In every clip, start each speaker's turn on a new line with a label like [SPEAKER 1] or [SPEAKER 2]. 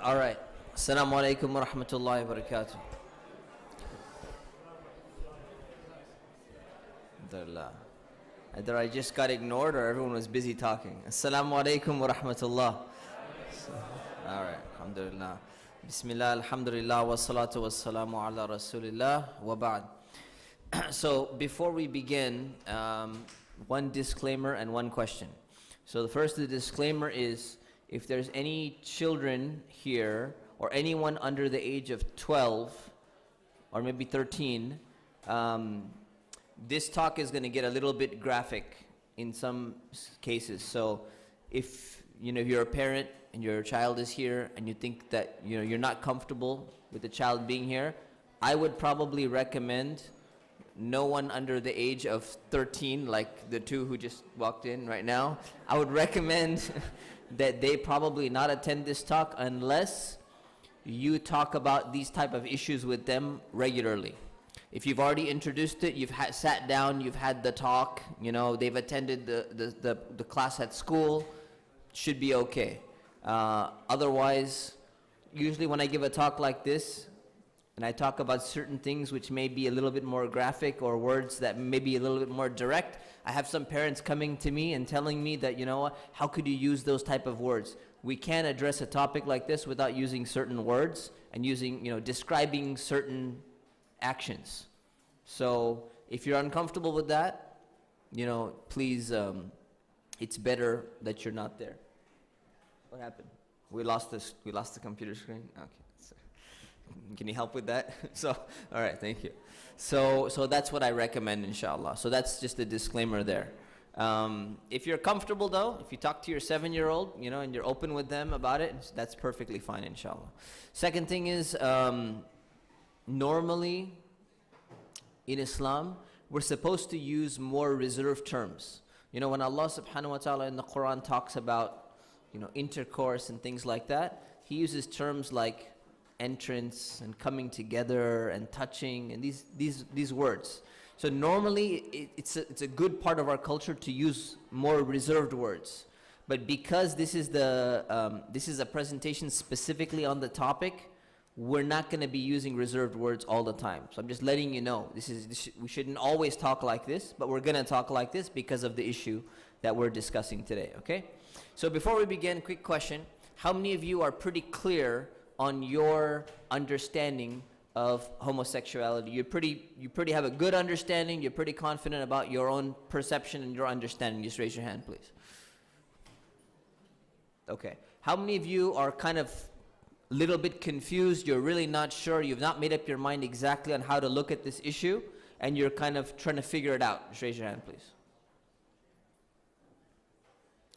[SPEAKER 1] All right. Assalamu alaikum wa rahmatullahi wa barakatuh. Alhamdulillah. Either I just got ignored or everyone was busy talking. Assalamu alaikum wa rahmatullah. All right. Alhamdulillah. Bismillah, alhamdulillah, wa salatu wa salamu ala rasulillah, wa ba'd. So before we begin, one disclaimer and one question. So the first disclaimer is, if there's any children here or anyone under the age of 12 or maybe 13, this talk is going to get a little bit graphic in some cases. So if you're a parent and your child is here and you think that you're not comfortable with the child being here, I would probably recommend no one under the age of 13, like the two who just walked in right now. I would recommend that they probably not attend this talk unless you talk about these type of issues with them regularly. If you've already introduced it, you've sat down, you've had the talk, they've attended the class at school, should be okay. Otherwise, usually when I give a talk like this, and I talk about certain things which may be a little bit more graphic or words that may be a little bit more direct, I have some parents coming to me and telling me that, how could you use those type of words? We can't address a topic like this without using certain words and using, describing certain actions. So if you're uncomfortable with that, please, it's better that you're not there. What happened? We lost the computer screen? Okay. Can you help with that? So, all right, thank you. So that's what I recommend, inshallah. So that's just a disclaimer there. If you're comfortable though, if you talk to your 7-year-old, and you're open with them about it, that's perfectly fine, inshallah. Second thing is, normally in Islam, we're supposed to use more reserved terms. When Allah subhanahu wa ta'ala in the Quran talks about, intercourse and things like that, He uses terms like entrance and coming together and touching and these words. So normally it's a good part of our culture to use more reserved words. But because this is a presentation specifically on the topic, we're not going to be using reserved words all the time. So I'm just letting you know, we shouldn't always talk like this, but we're going to talk like this because of the issue that we're discussing today, okay? So before we begin, quick question. How many of you are pretty clear on your understanding of homosexuality? You pretty have a good understanding, you're pretty confident about your own perception and your understanding? Just raise your hand, please. Okay. How many of you are kind of a little bit confused, you're really not sure, you've not made up your mind exactly on how to look at this issue, and you're kind of trying to figure it out? Just raise your hand, please.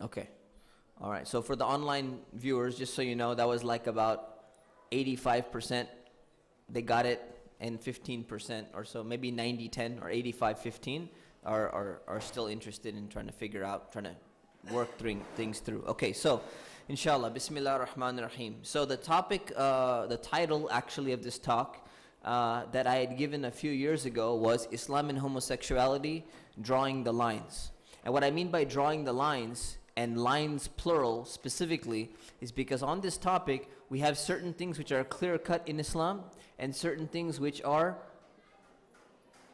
[SPEAKER 1] Okay. All right. So for the online viewers, just so you know, that was like about 85%, they got it, and 15% or so, maybe 90-10 or 85-15 are still interested in trying to figure out, trying to work things through. Okay, so inshallah, bismillah ar-Rahman ar-Rahim. So the topic, the title actually of this talk that I had given a few years ago was Islam and Homosexuality, Drawing the Lines. And what I mean by drawing the lines, and lines plural specifically, is because on this topic we have certain things which are clear-cut in Islam and certain things which are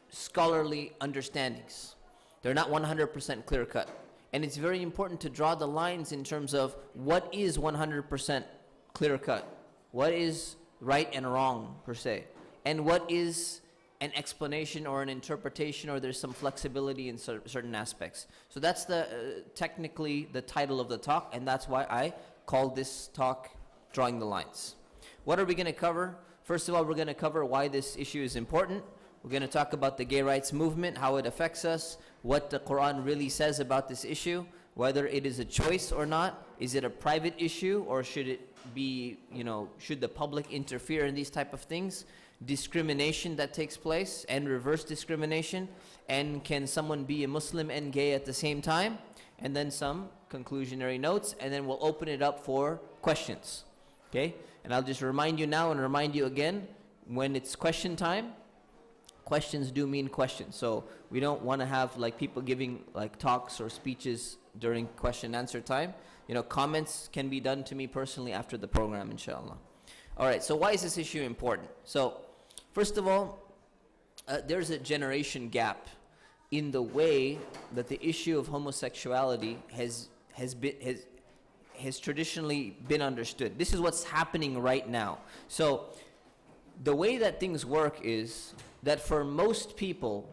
[SPEAKER 1] scholarly understandings. They're not 100% clear-cut. And it's very important to draw the lines in terms of what is 100% clear-cut, what is right and wrong per se, and what is an explanation or an interpretation, or there's some flexibility in certain aspects. So that's technically the title of the talk, and that's why I called this talk Drawing the Lines. What are we going to cover? First of all, we're going to cover why this issue is important. We're going to talk about the gay rights movement, how it affects us, what the Quran really says about this issue, whether it is a choice or not. Is it a private issue, or should it be, should the public interfere in these type of things? Discrimination that takes place and reverse discrimination, and can someone be a Muslim and gay at the same time? And then some conclusionary notes, and then we'll open it up for questions. Okay? And I'll just remind you now and remind you again, when it's question time, questions do mean questions. So we don't want to have like people giving like talks or speeches during question and answer time. Comments can be done to me personally after the program, inshallah. All right, so why is this issue important? So, first of all, there's a generation gap in the way that the issue of homosexuality has traditionally been understood. This is what's happening right now. So, the way that things work is that for most people,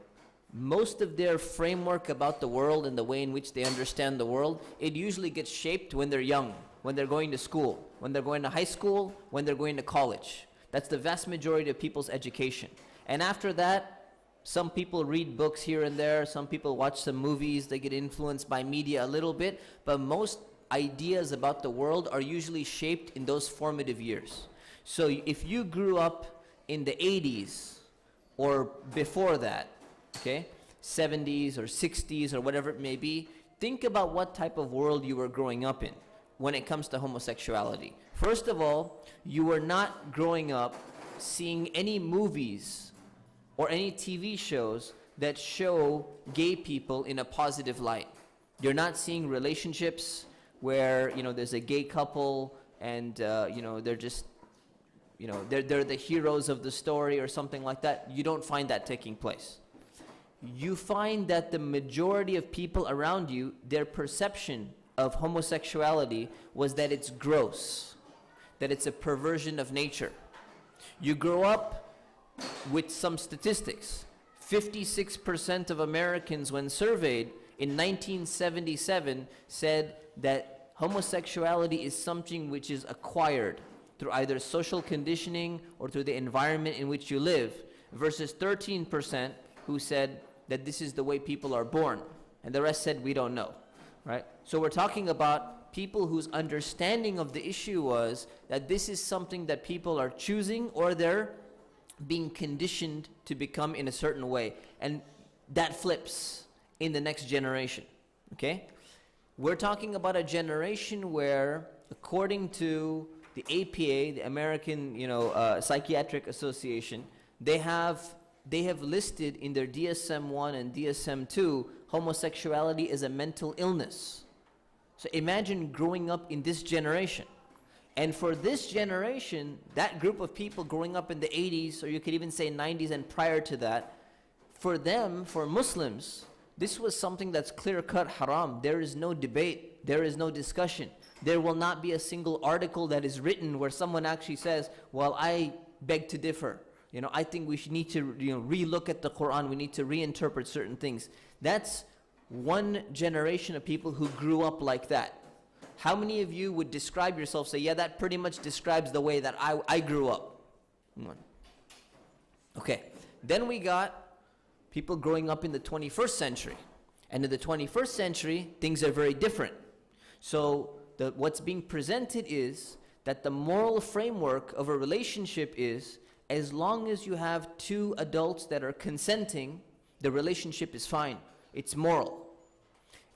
[SPEAKER 1] most of their framework about the world and the way in which they understand the world, it usually gets shaped when they're young, when they're going to school, when they're going to high school, when they're going to college. That's the vast majority of people's education. And after that, some people read books here and there, some people watch some movies, they get influenced by media a little bit, but most ideas about the world are usually shaped in those formative years. So if you grew up in the 80s or before that, okay, 70s or 60s or whatever it may be, think about what type of world you were growing up in when it comes to homosexuality. First of all, you were not growing up seeing any movies or any TV shows that show gay people in a positive light. You're not seeing relationships where, you know, there's a gay couple and, you know, they're just, you know, they're the heroes of the story or something like that. You don't find that taking place. You find that the majority of people around you, their perception of homosexuality was that it's gross, that it's a perversion of nature. You grow up with some statistics. 56% of Americans, when surveyed in 1977, said that homosexuality is something which is acquired through either social conditioning or through the environment in which you live, versus 13% who said that this is the way people are born, and the rest said we don't know, right? So we're talking about people whose understanding of the issue was that this is something that people are choosing or they're being conditioned to become in a certain way, and that flips in the next generation, okay? We're talking about a generation where, according to the APA, the American, you know, Psychiatric Association, they have listed in their DSM-1 and DSM-2 homosexuality as a mental illness. So imagine growing up in this generation. And for this generation, that group of people growing up in the 80s, or you could even say 90s and prior to that, for them, for Muslims, this was something that's clear-cut haram. There is no debate. There is no discussion. There will not be a single article that is written where someone actually says, well, I beg to differ. You know, I think we should need to, you know, relook at the Quran. We need to reinterpret certain things. That's one generation of people who grew up like that. How many of you would describe yourself, say, yeah, that pretty much describes the way that I grew up? Okay. Then we got people growing up in the 21st century. And in the 21st century, things are very different. So what's being presented is that the moral framework of a relationship is, as long as you have two adults that are consenting, the relationship is fine. It's moral.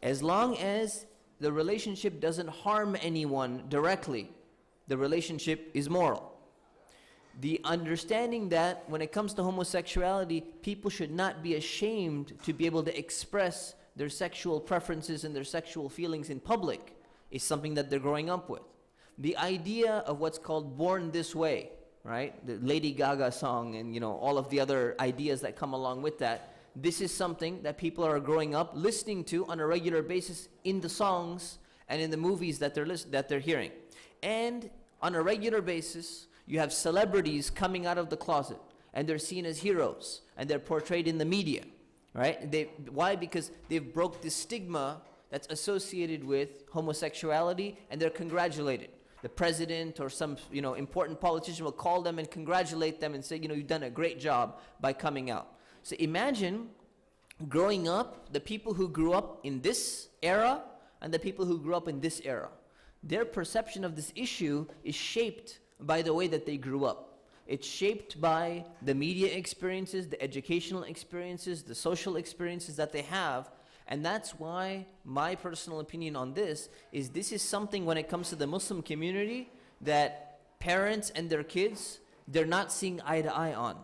[SPEAKER 1] As long as the relationship doesn't harm anyone directly, the relationship is moral. The understanding that when it comes to homosexuality, people should not be ashamed to be able to express their sexual preferences and their sexual feelings in public is something that they're growing up with. The idea of what's called born this way, right? The Lady Gaga song and, you know, all of the other ideas that come along with that. This is something that people are growing up listening to on a regular basis in the songs and in the movies that they're hearing. And on a regular basis, you have celebrities coming out of the closet and they're seen as heroes and they're portrayed in the media, right? Why? Because they've broke the stigma that's associated with homosexuality and they're congratulated. The president or some, you know, important politician will call them and congratulate them and say, you know, you've done a great job by coming out. So imagine growing up, the people who grew up in this era and the people who grew up in this era. Their perception of this issue is shaped by the way that they grew up. It's shaped by the media experiences, the educational experiences, the social experiences that they have. And that's why my personal opinion on this is something when it comes to the Muslim community that parents and their kids, they're not seeing eye to eye on.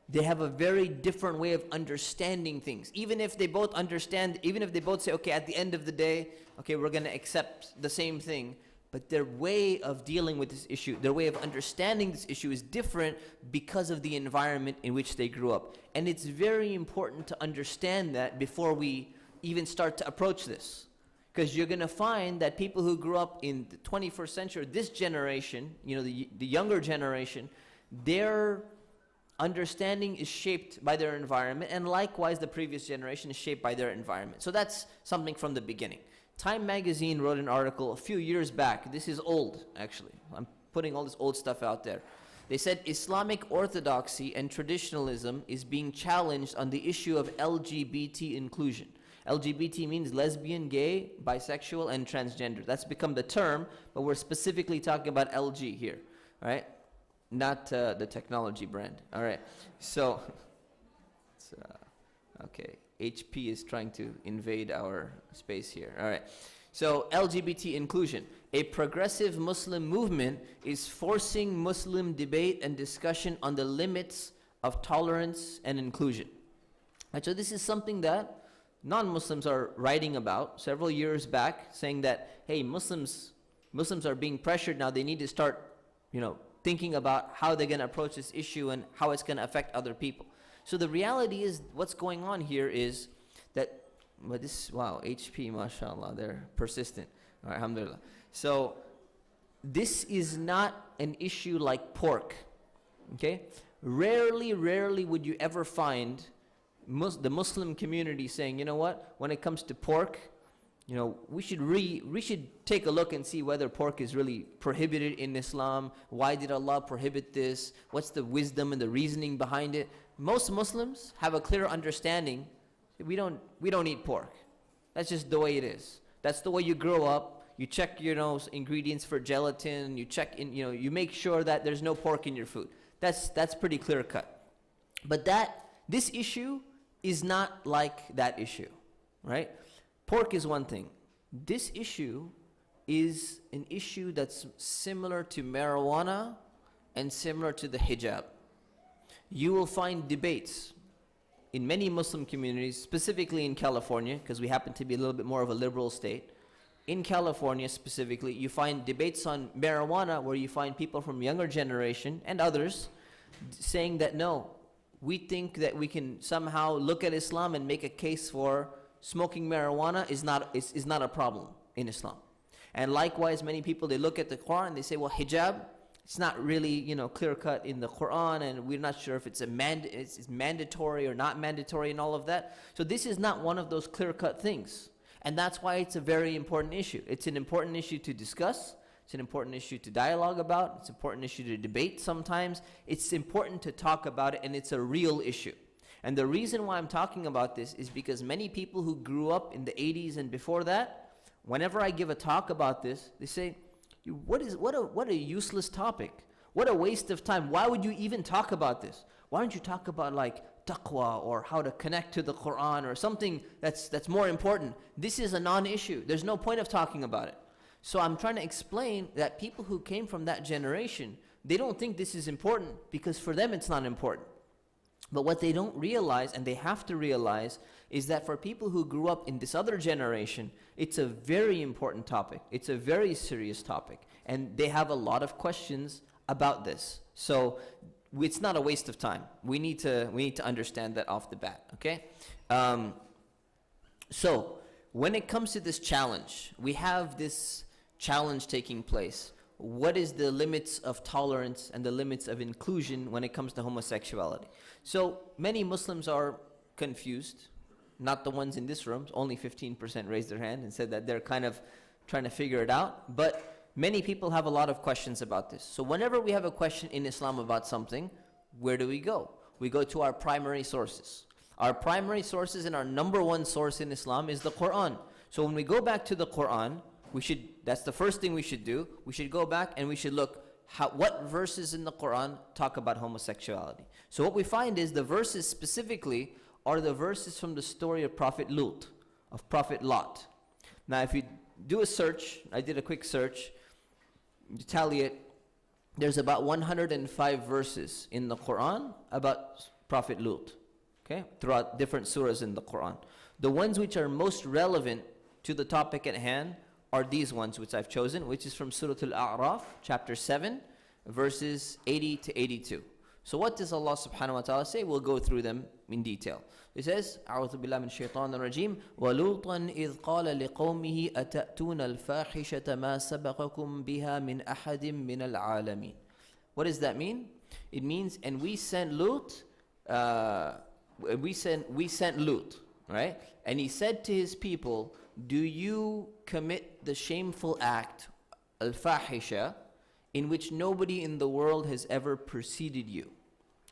[SPEAKER 1] They have a very different way of understanding things. Even if they both understand, even if they both say, okay, at the end of the day, okay, we're going to accept the same thing, but their way of dealing with this issue, their way of understanding this issue is different because of the environment in which they grew up. And it's very important to understand that before we even start to approach this. Because you're going to find that people who grew up in the 21st century, this generation, you know, the younger generation, their understanding is shaped by their environment, and likewise the previous generation is shaped by their environment. So that's something from the beginning. Time magazine wrote an article a few years back. This is old, actually. I'm putting all this old stuff out there. They said Islamic orthodoxy and traditionalism is being challenged on the issue of LGBT inclusion. LGBT means lesbian, gay, bisexual, and transgender. That's become the term, but we're specifically talking about LG here, all right? Not the technology brand, all right? So, okay, HP is trying to invade our space here, all right? So, LGBT inclusion. A progressive Muslim movement is forcing Muslim debate and discussion on the limits of tolerance and inclusion. And so this is something that non-Muslims are writing about several years back, saying that, hey, Muslims are being pressured now. They need to start, you know, thinking about how they're going to approach this issue and how it's going to affect other people. So the reality is, what's going on here is that, wow, HP, mashallah, they're persistent. All right, alhamdulillah. So this is not an issue like pork, okay? Rarely would you ever find the Muslim community saying, you know what, when it comes to pork, you know, we should take a look and see whether pork is really prohibited in Islam. Why did Allah prohibit this? What's the wisdom and the reasoning behind it? Most Muslims have a clear understanding. We don't eat pork. That's just the way it is. That's the way you grow up. You check, you know, ingredients for gelatin. You check in, you know, you make sure that there's no pork in your food. That's pretty clear cut. But this issue is not like that issue, right? Pork is one thing. This issue is an issue that's similar to marijuana and similar to the hijab. You will find debates in many Muslim communities, specifically in California, because we happen to be a little bit more of a liberal state. In California specifically, you find debates on marijuana where you find people from younger generation and others saying that no, we think that we can somehow look at Islam and make a case for smoking marijuana is not a problem in Islam. And likewise, many people, they look at the Quran and they say, well, hijab, it's not really, you know, clear-cut in the Quran, and we're not sure if it's mandatory or not mandatory and all of that. So this is not one of those clear-cut things. And that's why it's a very important issue. It's an important issue to discuss. It's an important issue to dialogue about. It's an important issue to debate sometimes. It's important to talk about it, and it's a real issue. And the reason why I'm talking about this is because many people who grew up in the 80s and before that, whenever I give a talk about this, they say, what a useless topic. What a waste of time. Why would you even talk about this? Why don't you talk about like taqwa or how to connect to the Quran or something that's more important? This is a non-issue. There's no point of talking about it. So I'm trying to explain that people who came from that generation, they don't think this is important because for them it's not important. But what they don't realize, and they have to realize, is that for people who grew up in this other generation, it's a very important topic. It's a very serious topic. And they have a lot of questions about this. So it's not a waste of time. We need to understand that off the bat, okay? So when it comes to this challenge, we have this challenge taking place. What is the limits of tolerance and the limits of inclusion when it comes to homosexuality? So many Muslims are confused, not the ones in this room. Only 15% raised their hand and said that they're kind of trying to figure it out. But many people have a lot of questions about this. So whenever we have a question in Islam about something, where do we go? We go to our primary sources. Our primary sources and our number one source in Islam is the Quran. So when we go back to the Quran, that's the first thing we should do. We should go back and we should look what verses in the Quran talk about homosexuality. So what we find is the verses specifically are the verses from the story of Prophet Lut, of Prophet Lot. Now if you do a search, I did a quick search, you tally it, there's about 105 verses in the Quran about Prophet Lut, okay, throughout different surahs in the Quran. The ones which are most relevant to the topic at hand are these ones which I've chosen, which is from Surah Al-A'raf, chapter 7, verses 80 to 82. So what does Allah subhanahu wa ta'ala say? We'll go through them in detail. It says, أعوذ بالله من الشيطان الرجيم وَلُوطًا إِذْ قَالَ لِقَوْمِهِ أَتَأْتُونَ الْفَاحِشَةَ مَا سَبَقَكُمْ بِهَا مِنْ أَحَدٍ مِنَ الْعَالَمِينَ. What does that mean? It means, and we sent Lut, we sent Lut, right? And he said to his people, do you commit the shameful act, al-fahisha, in which nobody in the world has ever preceded you?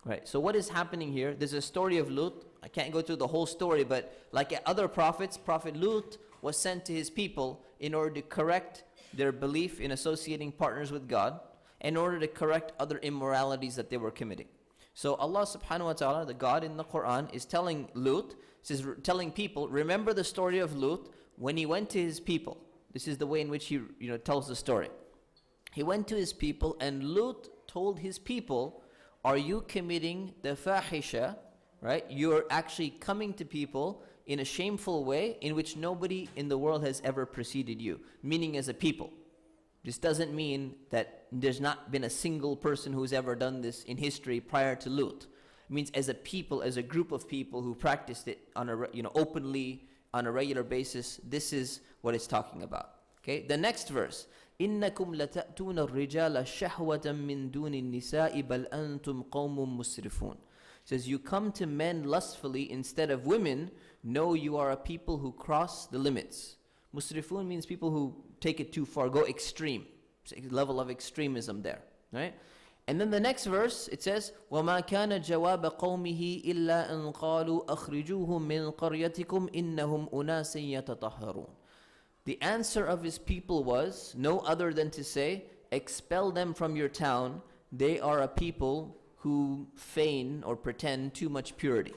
[SPEAKER 1] Right, so what is happening here? There's a story of Lut. I can't go through the whole story, but like other prophets, Prophet Lut was sent to his people in order to correct their belief in associating partners with God, in order to correct other immoralities that they were committing. So Allah subhanahu wa ta'ala, the God in the Quran, is telling Lut, telling people, remember the story of Lut when he went to his people. This is the way in which he tells the story. He went to his people, and Lut told his people, are you committing the fahisha, right? You're actually coming to people in a shameful way in which nobody in the world has ever preceded you, meaning as a people. This doesn't mean that there's not been a single person who's ever done this in history prior to Lut. It means as a people, as a group of people who practiced it on a openly on a regular basis. This is what it's talking about. Okay, the next verse. إنكم لتأتون الرجال شهوة من دون النساء بل أنتم قوم مسرفون. Says you come to men lustfully instead of women. No, you are a people who cross the limits. Musrifun means people who take it too far, go extreme. Level of extremism there, right? And then the next verse, it says, وَمَا كَانَ جَوَابَ قَوْمِهِ إِلَّا أَنْ قَالُوا أَخْرِجُوهُمْ مِنْ قَرْيَتِكُمْ إِنَّهُمْ أُنَاسٍ يَتَطَهَّرُونَ. The answer of his people was no other than to say, expel them from your town. They are a people who feign or pretend too much purity.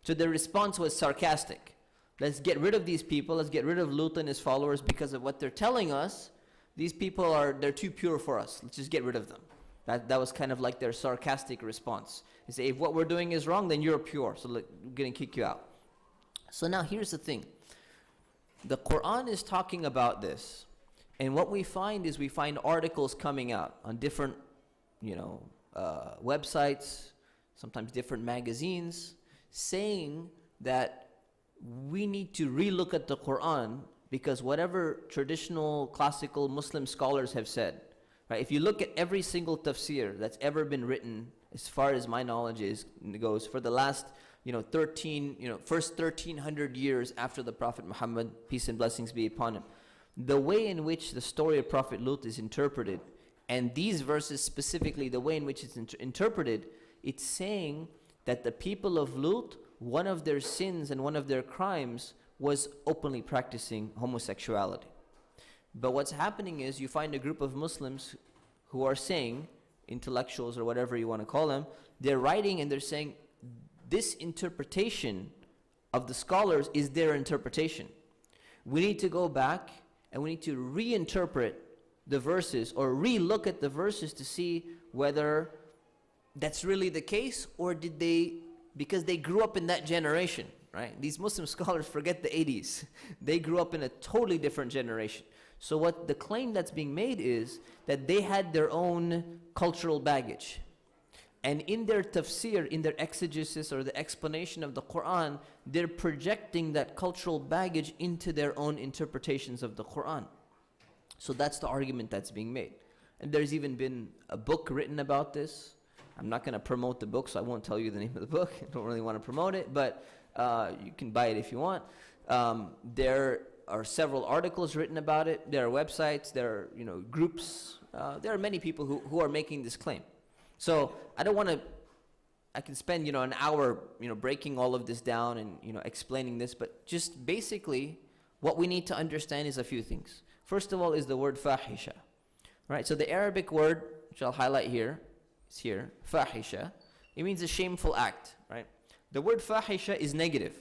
[SPEAKER 1] So their response was sarcastic. Let's get rid of these people. Let's get rid of Lut and his followers because of what they're telling us. These people they're too pure for us. Let's just get rid of them. That was kind of like their sarcastic response. They say, if what we're doing is wrong, then you're pure. So we're going to kick you out. So now here's the thing. The Quran is talking about this. And what we find is we find articles coming out on different, websites, sometimes different magazines, saying that we need to relook at the Quran because whatever traditional classical Muslim scholars have said, right? If you look at every single tafsir that's ever been written, as far as my knowledge goes, for the last, first 1300 years after the Prophet Muhammad, peace and blessings be upon him, the way in which the story of Prophet Lut is interpreted, and these verses specifically, the way in which it's interpreted, it's saying that the people of Lut, one of their sins and one of their crimes was openly practicing homosexuality. But what's happening is you find a group of Muslims who are saying, intellectuals or whatever you want to call them, they're writing and they're saying, this interpretation of the scholars is their interpretation. We need to go back and we need to reinterpret the verses or re-look at the verses to see whether that's really the case, or did they, because they grew up in that generation, right? These Muslim scholars forget the 80s. They grew up in a totally different generation. So what the claim that's being made is that they had their own cultural baggage. And in their tafsir, in their exegesis or the explanation of the Quran, they're projecting that cultural baggage into their own interpretations of the Quran. So that's the argument that's being made. And there's even been a book written about this. I'm not going to promote the book, so I won't tell you the name of the book. I don't really want to promote it, but you can buy it if you want. There are several articles written about it. There are websites. There are groups. There are many people who are making this claim. So I don't want to. I can spend an hour breaking all of this down and explaining this, but just basically what we need to understand is a few things. First of all is the word fahisha, right? So the Arabic word, which I'll highlight here, is here, fahisha. It means a shameful act, right? The word fahisha is negative.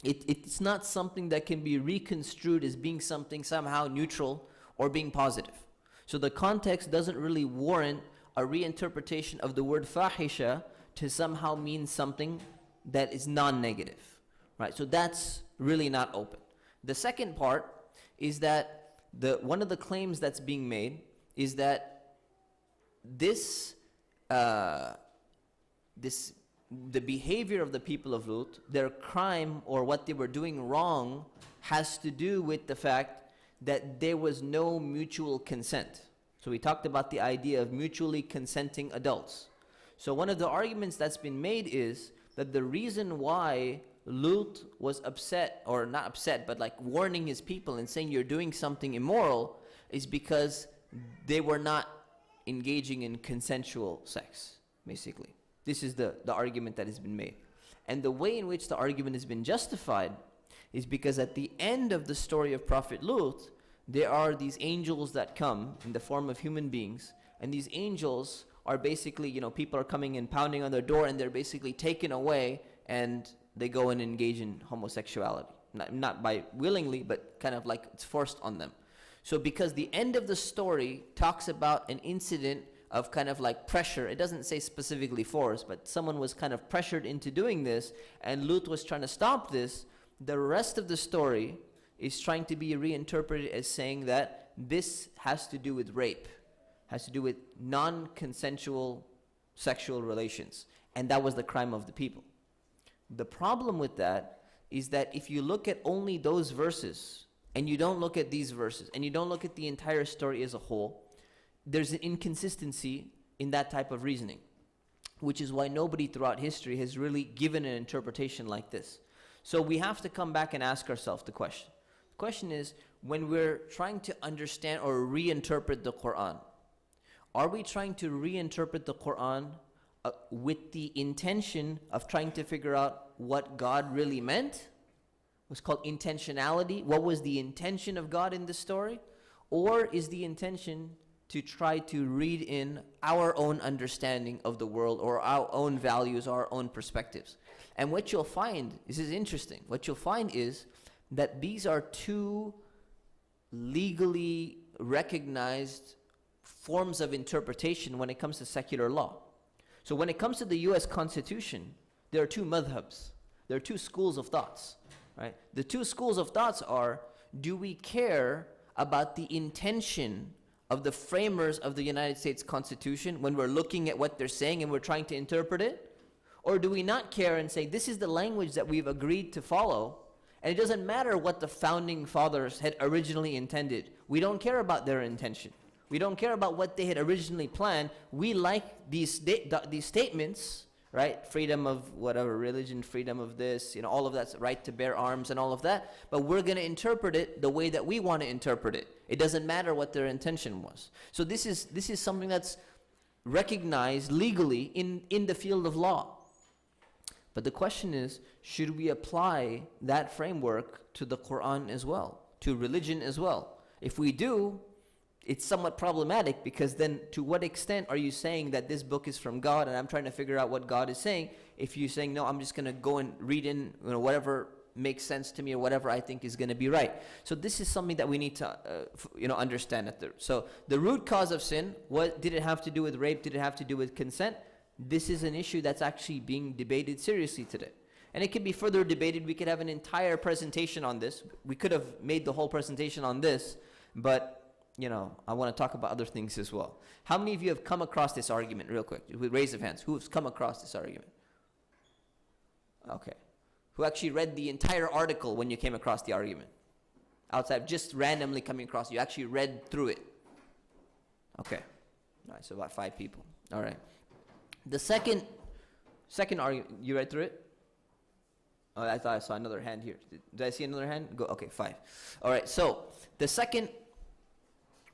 [SPEAKER 1] It's not something that can be reconstrued as being something somehow neutral or being positive. So the context doesn't really warrant a reinterpretation of the word fahisha to somehow mean something that is non-negative, right? So that's really not open. The second part is that one of the claims that's being made is that this, the behavior of the people of Lut, their crime or what they were doing wrong, has to do with the fact that there was no mutual consent. So we talked about the idea of mutually consenting adults. So one of the arguments that's been made is that the reason why Lut was upset, or not upset, but like warning his people and saying you're doing something immoral, is because they were not engaging in consensual sex, basically. This is the argument that has been made. And the way in which the argument has been justified is because at the end of the story of Prophet Lut, there are these angels that come in the form of human beings, and these angels are basically, people are coming and pounding on their door, and they're basically taken away, and they go and engage in homosexuality. Not by willingly, but kind of like it's forced on them. So because the end of the story talks about an incident of kind of like pressure, it doesn't say specifically force, but someone was kind of pressured into doing this, and Lut was trying to stop this, the rest of the story is trying to be reinterpreted as saying that this has to do with rape, has to do with non-consensual sexual relations, and that was the crime of the people. The problem with that is that if you look at only those verses, and you don't look at these verses, and you don't look at the entire story as a whole, there's an inconsistency in that type of reasoning, which is why nobody throughout history has really given an interpretation like this. So we have to come back and ask ourselves the question. The question is, when we're trying to understand or reinterpret the Quran, are we trying to reinterpret the Quran with the intention of trying to figure out what God really meant? What's called intentionality. What was the intention of God in this story? Or is the intention to try to read in our own understanding of the world, or our own values, our own perspectives? And what you'll find, this is interesting, what you'll find is that these are two legally recognized forms of interpretation when it comes to secular law. So when it comes to the US Constitution, there are two madhabs, there are two schools of thoughts, right? The two schools of thoughts are, do we care about the intention of the framers of the United States Constitution when we're looking at what they're saying and we're trying to interpret it? Or do we not care and say, this is the language that we've agreed to follow, and it doesn't matter what the founding fathers had originally intended. We don't care about their intention. We don't care about what they had originally planned. We like these statements, right? Freedom of whatever religion, freedom of this, all of that's right to bear arms and all of that. But we're going to interpret it the way that we want to interpret it. It doesn't matter what their intention was. So this is something that's recognized legally in the field of law. But the question is, should we apply that framework to the Quran as well, to religion as well? If we do, it's somewhat problematic, because then to what extent are you saying that this book is from God and I'm trying to figure out what God is saying, if you're saying, no, I'm just going to go and read in whatever makes sense to me or whatever I think is going to be right. So this is something that we need to understand. So the root cause of sin, what did it have to do with rape? Did it have to do with consent? This is an issue that's actually being debated seriously today. And it could be further debated. We could have an entire presentation on this. We could have made the whole presentation on this, but I want to talk about other things as well. How many of you have come across this argument, real quick? With raise of hands. Who has come across this argument? Okay. Who actually read the entire article when you came across the argument? Outside, just randomly coming across, you actually read through it. Okay. All right, so about 5 people. All right. The second argument, you read through it? Oh, I thought I saw another hand here. Did I see another hand? Go. Okay, 5. All right, so the second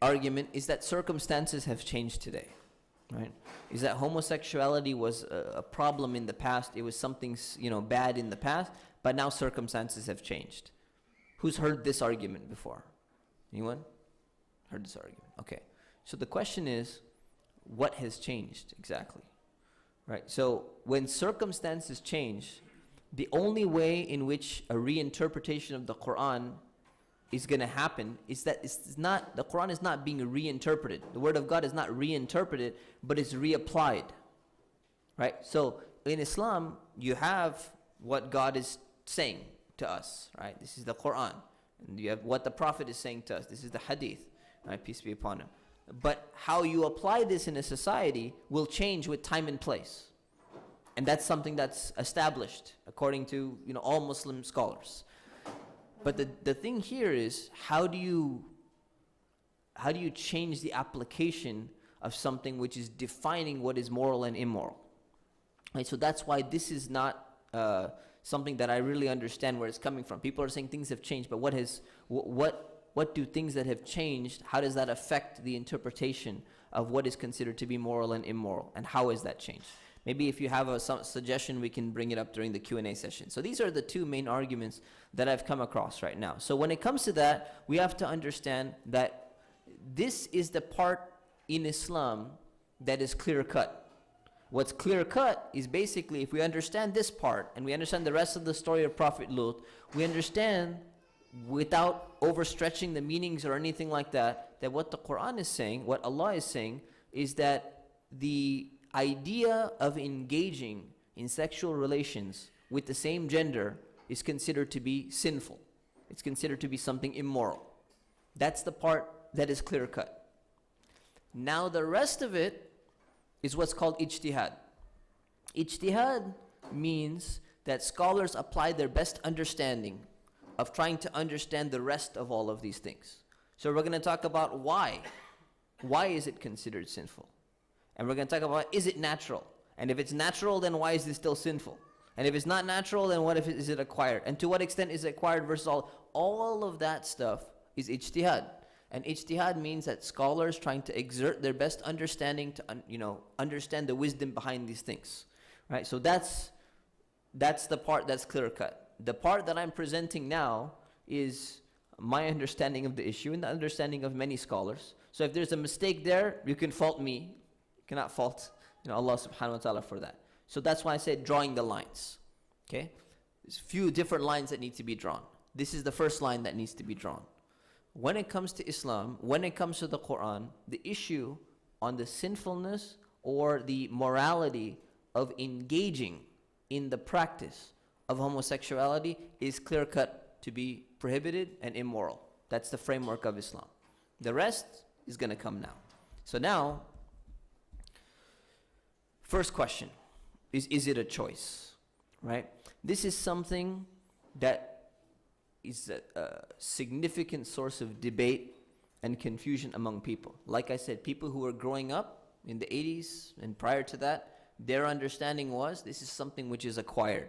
[SPEAKER 1] argument is that circumstances have changed today, right? Is that homosexuality was a problem in the past. It was something, bad in the past, but now circumstances have changed. Who's heard this argument before? Anyone? Heard this argument? Okay. So the question is, what has changed exactly? Right? So when circumstances change, the only way in which a reinterpretation of the Quran is going to happen is that the Quran is not being reinterpreted. The word of God is not reinterpreted, but it's reapplied. Right? So in Islam, you have what God is saying to us, right? This is the Quran. And you have what the Prophet is saying to us. This is the hadith, right? Peace be upon him. But how you apply this in a society will change with time and place. And that's something that's established according to all Muslim scholars. But the thing here is, how do you change the application of something which is defining what is moral and immoral? Right? So that's why this is not something that I really understand where it's coming from. People are saying things have changed, but what do things that have changed, how does that affect the interpretation of what is considered to be moral and immoral? And how is that changed? Maybe if you have some suggestion, we can bring it up during the Q&A session. So these are the two main arguments that I've come across right now. So when it comes to that, we have to understand that this is the part in Islam that is clear-cut. What's clear-cut is basically, if we understand this part and we understand the rest of the story of Prophet Lut, we understand without overstretching the meanings or anything like that, that what the Quran is saying, what Allah is saying, is that the idea of engaging in sexual relations with the same gender is considered to be sinful. It's considered to be something immoral. That's the part that is clear-cut. Now the rest of it is what's called ijtihad. Ijtihad means that scholars apply their best understanding of trying to understand the rest of all of these things. So we're going to talk about why. Why is it considered sinful? And we're going to talk about, is it natural? And if it's natural, then why is it still sinful? And if it's not natural, then what if is it acquired? And to what extent is it acquired versus all of that stuff is ijtihad. And ijtihad means that scholars trying to exert their best understanding to understand the wisdom behind these things. Right? So that's the part that's clear-cut. The part that I'm presenting now is my understanding of the issue and the understanding of many scholars. So if there's a mistake there, you can fault me. You cannot fault Allah subhanahu wa ta'ala for that. So that's why I said drawing the lines. Okay? There's a few different lines that need to be drawn. This is the first line that needs to be drawn. When it comes to Islam, when it comes to the Quran, the issue on the sinfulness or the morality of engaging in the practice of homosexuality is clear-cut to be prohibited and immoral. That's the framework of Islam. The rest is going to come now. So now, first question is it a choice? Right? This is something that is a significant source of debate and confusion among people. Like I said, people who were growing up in the 80s and prior to that, their understanding was this is something which is acquired.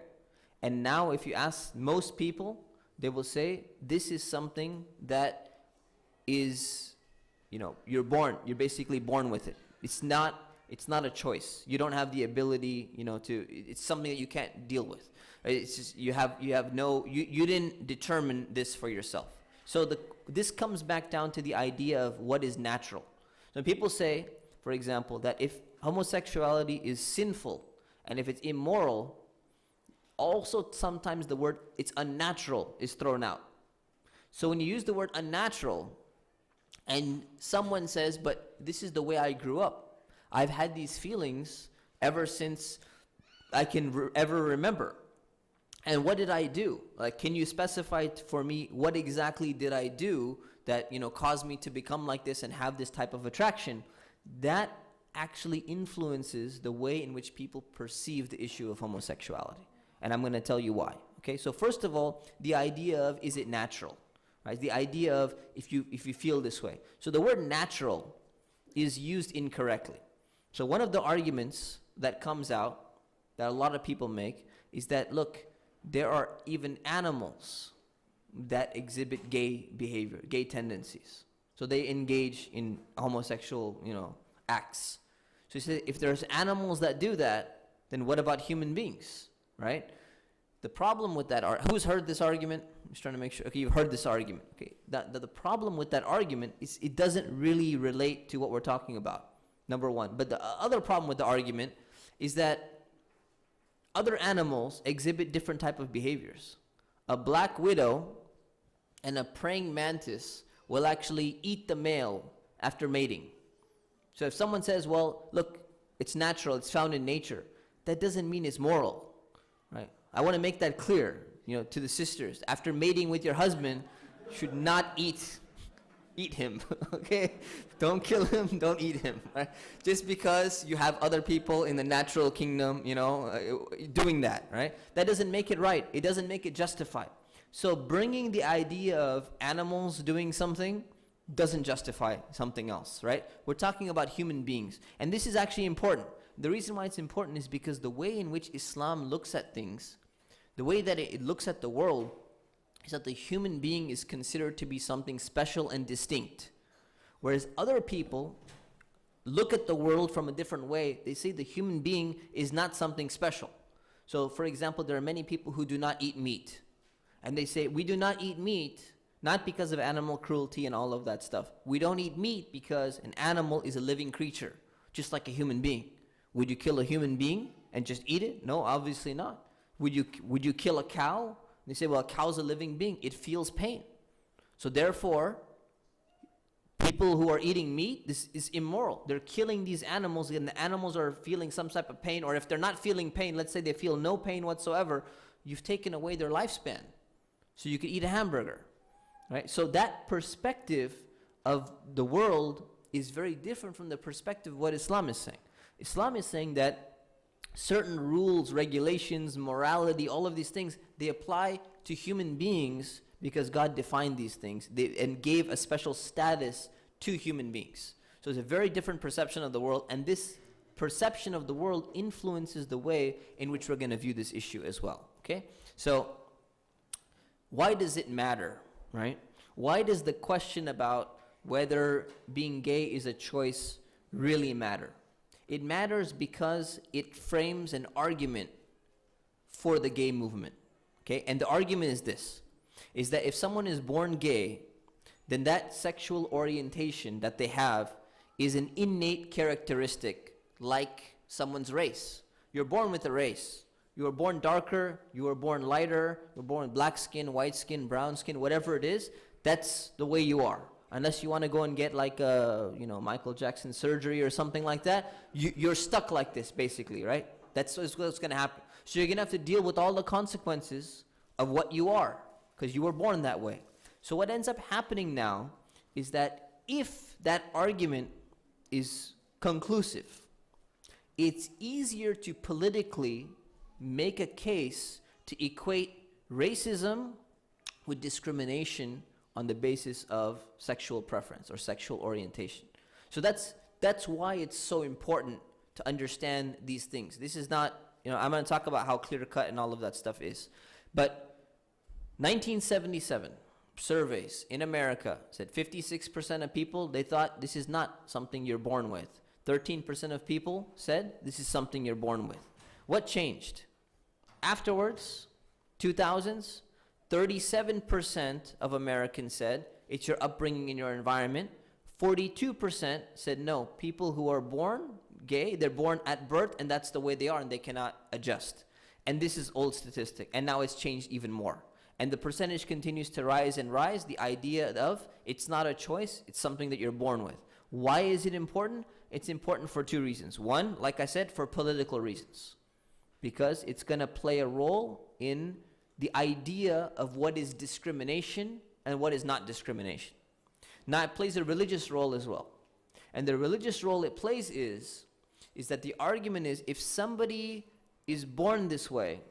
[SPEAKER 1] And now if you ask most people, they will say this is something that is, you're basically born with it. It's not a choice. You don't have the ability, it's something that you can't deal with. It's just you didn't determine this for yourself. So this comes back down to the idea of what is natural. So people say, for example, that if homosexuality is sinful and if it's immoral, also sometimes the word it's unnatural is thrown out. So when you use the word unnatural and someone says, but this is the way I grew up. I've had these feelings ever since I can ever remember. And what did I do? Like, can you specify for me what exactly did I do that, caused me to become like this and have this type of attraction? That actually influences the way in which people perceive the issue of homosexuality. And I'm going to tell you why. Okay, so first of all, the idea of is it natural? Right? The idea of if you feel this way. So the word natural is used incorrectly. So one of the arguments that comes out that a lot of people make is that, look, there are even animals that exhibit gay behavior, gay tendencies. So they engage in homosexual, acts. So you say, if there's animals that do that, then what about human beings, right? The problem with that, who's heard this argument? I'm just trying to make sure. Okay, you've heard this argument. Okay, the problem with that argument is it doesn't really relate to what we're talking about, number one. But the other problem with the argument is that other animals exhibit different type of behaviors. A black widow and a praying mantis will actually eat the male after mating. So if someone says, well, look, it's natural, it's found in nature, that doesn't mean it's moral, right? I want to make that clear, to the sisters. After mating with your husband, should not eat him, okay? Don't kill him, don't eat him, right? Just because you have other people in the natural kingdom, doing that, right? That doesn't make it right. It doesn't make it justified. So bringing the idea of animals doing something doesn't justify something else, right? We're talking about human beings. And this is actually important. The reason why it's important is because the way in which Islam looks at things, the way that it looks at the world, is that the human being is considered to be something special and distinct. Whereas other people look at the world from a different way. They say the human being is not something special. So, for example, there are many people who do not eat meat. And they say, we do not eat meat, not because of animal cruelty and all of that stuff. We don't eat meat because an animal is a living creature, just like a human being. Would you kill a human being and just eat it? No, obviously not. Would you kill a cow? They say, well, a cow's a living being. It feels pain. So therefore, people who are eating meat, this is immoral. They're killing these animals, and the animals are feeling some type of pain. Or if they're not feeling pain, let's say they feel no pain whatsoever, you've taken away their lifespan. So you could eat a hamburger, right? So that perspective of the world is very different from the perspective of what Islam is saying. Islam is saying that certain rules, regulations, morality, all of these things, they apply to human beings because God defined these things and gave a special status to human beings. So it's a very different perception of the world, and this perception of the world influences the way in which we're going to view this issue as well, okay? So why does it matter, right? Why does the question about whether being gay is a choice really matter? It matters because it frames an argument for the gay movement, okay? And the argument is this, is that if someone is born gay, then that sexual orientation that they have is an innate characteristic like someone's race. You're born with a race. You were born darker, you were born lighter, you were born black skin, white skin, brown skin, whatever it is, that's the way you are. Unless you want to go and get like a, Michael Jackson surgery or something like that, you're stuck like this basically, right? That's what's going to happen. So you're going to have to deal with all the consequences of what you are, because you were born that way. So what ends up happening now is that if that argument is conclusive, it's easier to politically make a case to equate racism with discrimination on the basis of sexual preference or sexual orientation. So that's why it's so important to understand these things. This is not, I'm going to talk about how clear-cut and all of that stuff is. But 1977 surveys in America said 56% of people, they thought this is not something you're born with. 13% of people said this is something you're born with. What changed? Afterwards, 2000s, 37% of Americans said it's your upbringing and your environment. 42% said no, people who are born gay, they're born at birth and that's the way they are and they cannot adjust. And this is old statistic, and now it's changed even more. And the percentage continues to rise and rise, the idea of it's not a choice, it's something that you're born with. Why is it important? It's important for two reasons. One, like I said, for political reasons. Because it's going to play a role in the idea of what is discrimination and what is not discrimination. Now it plays a religious role as well. And the religious role it plays is that the argument is if somebody is born this way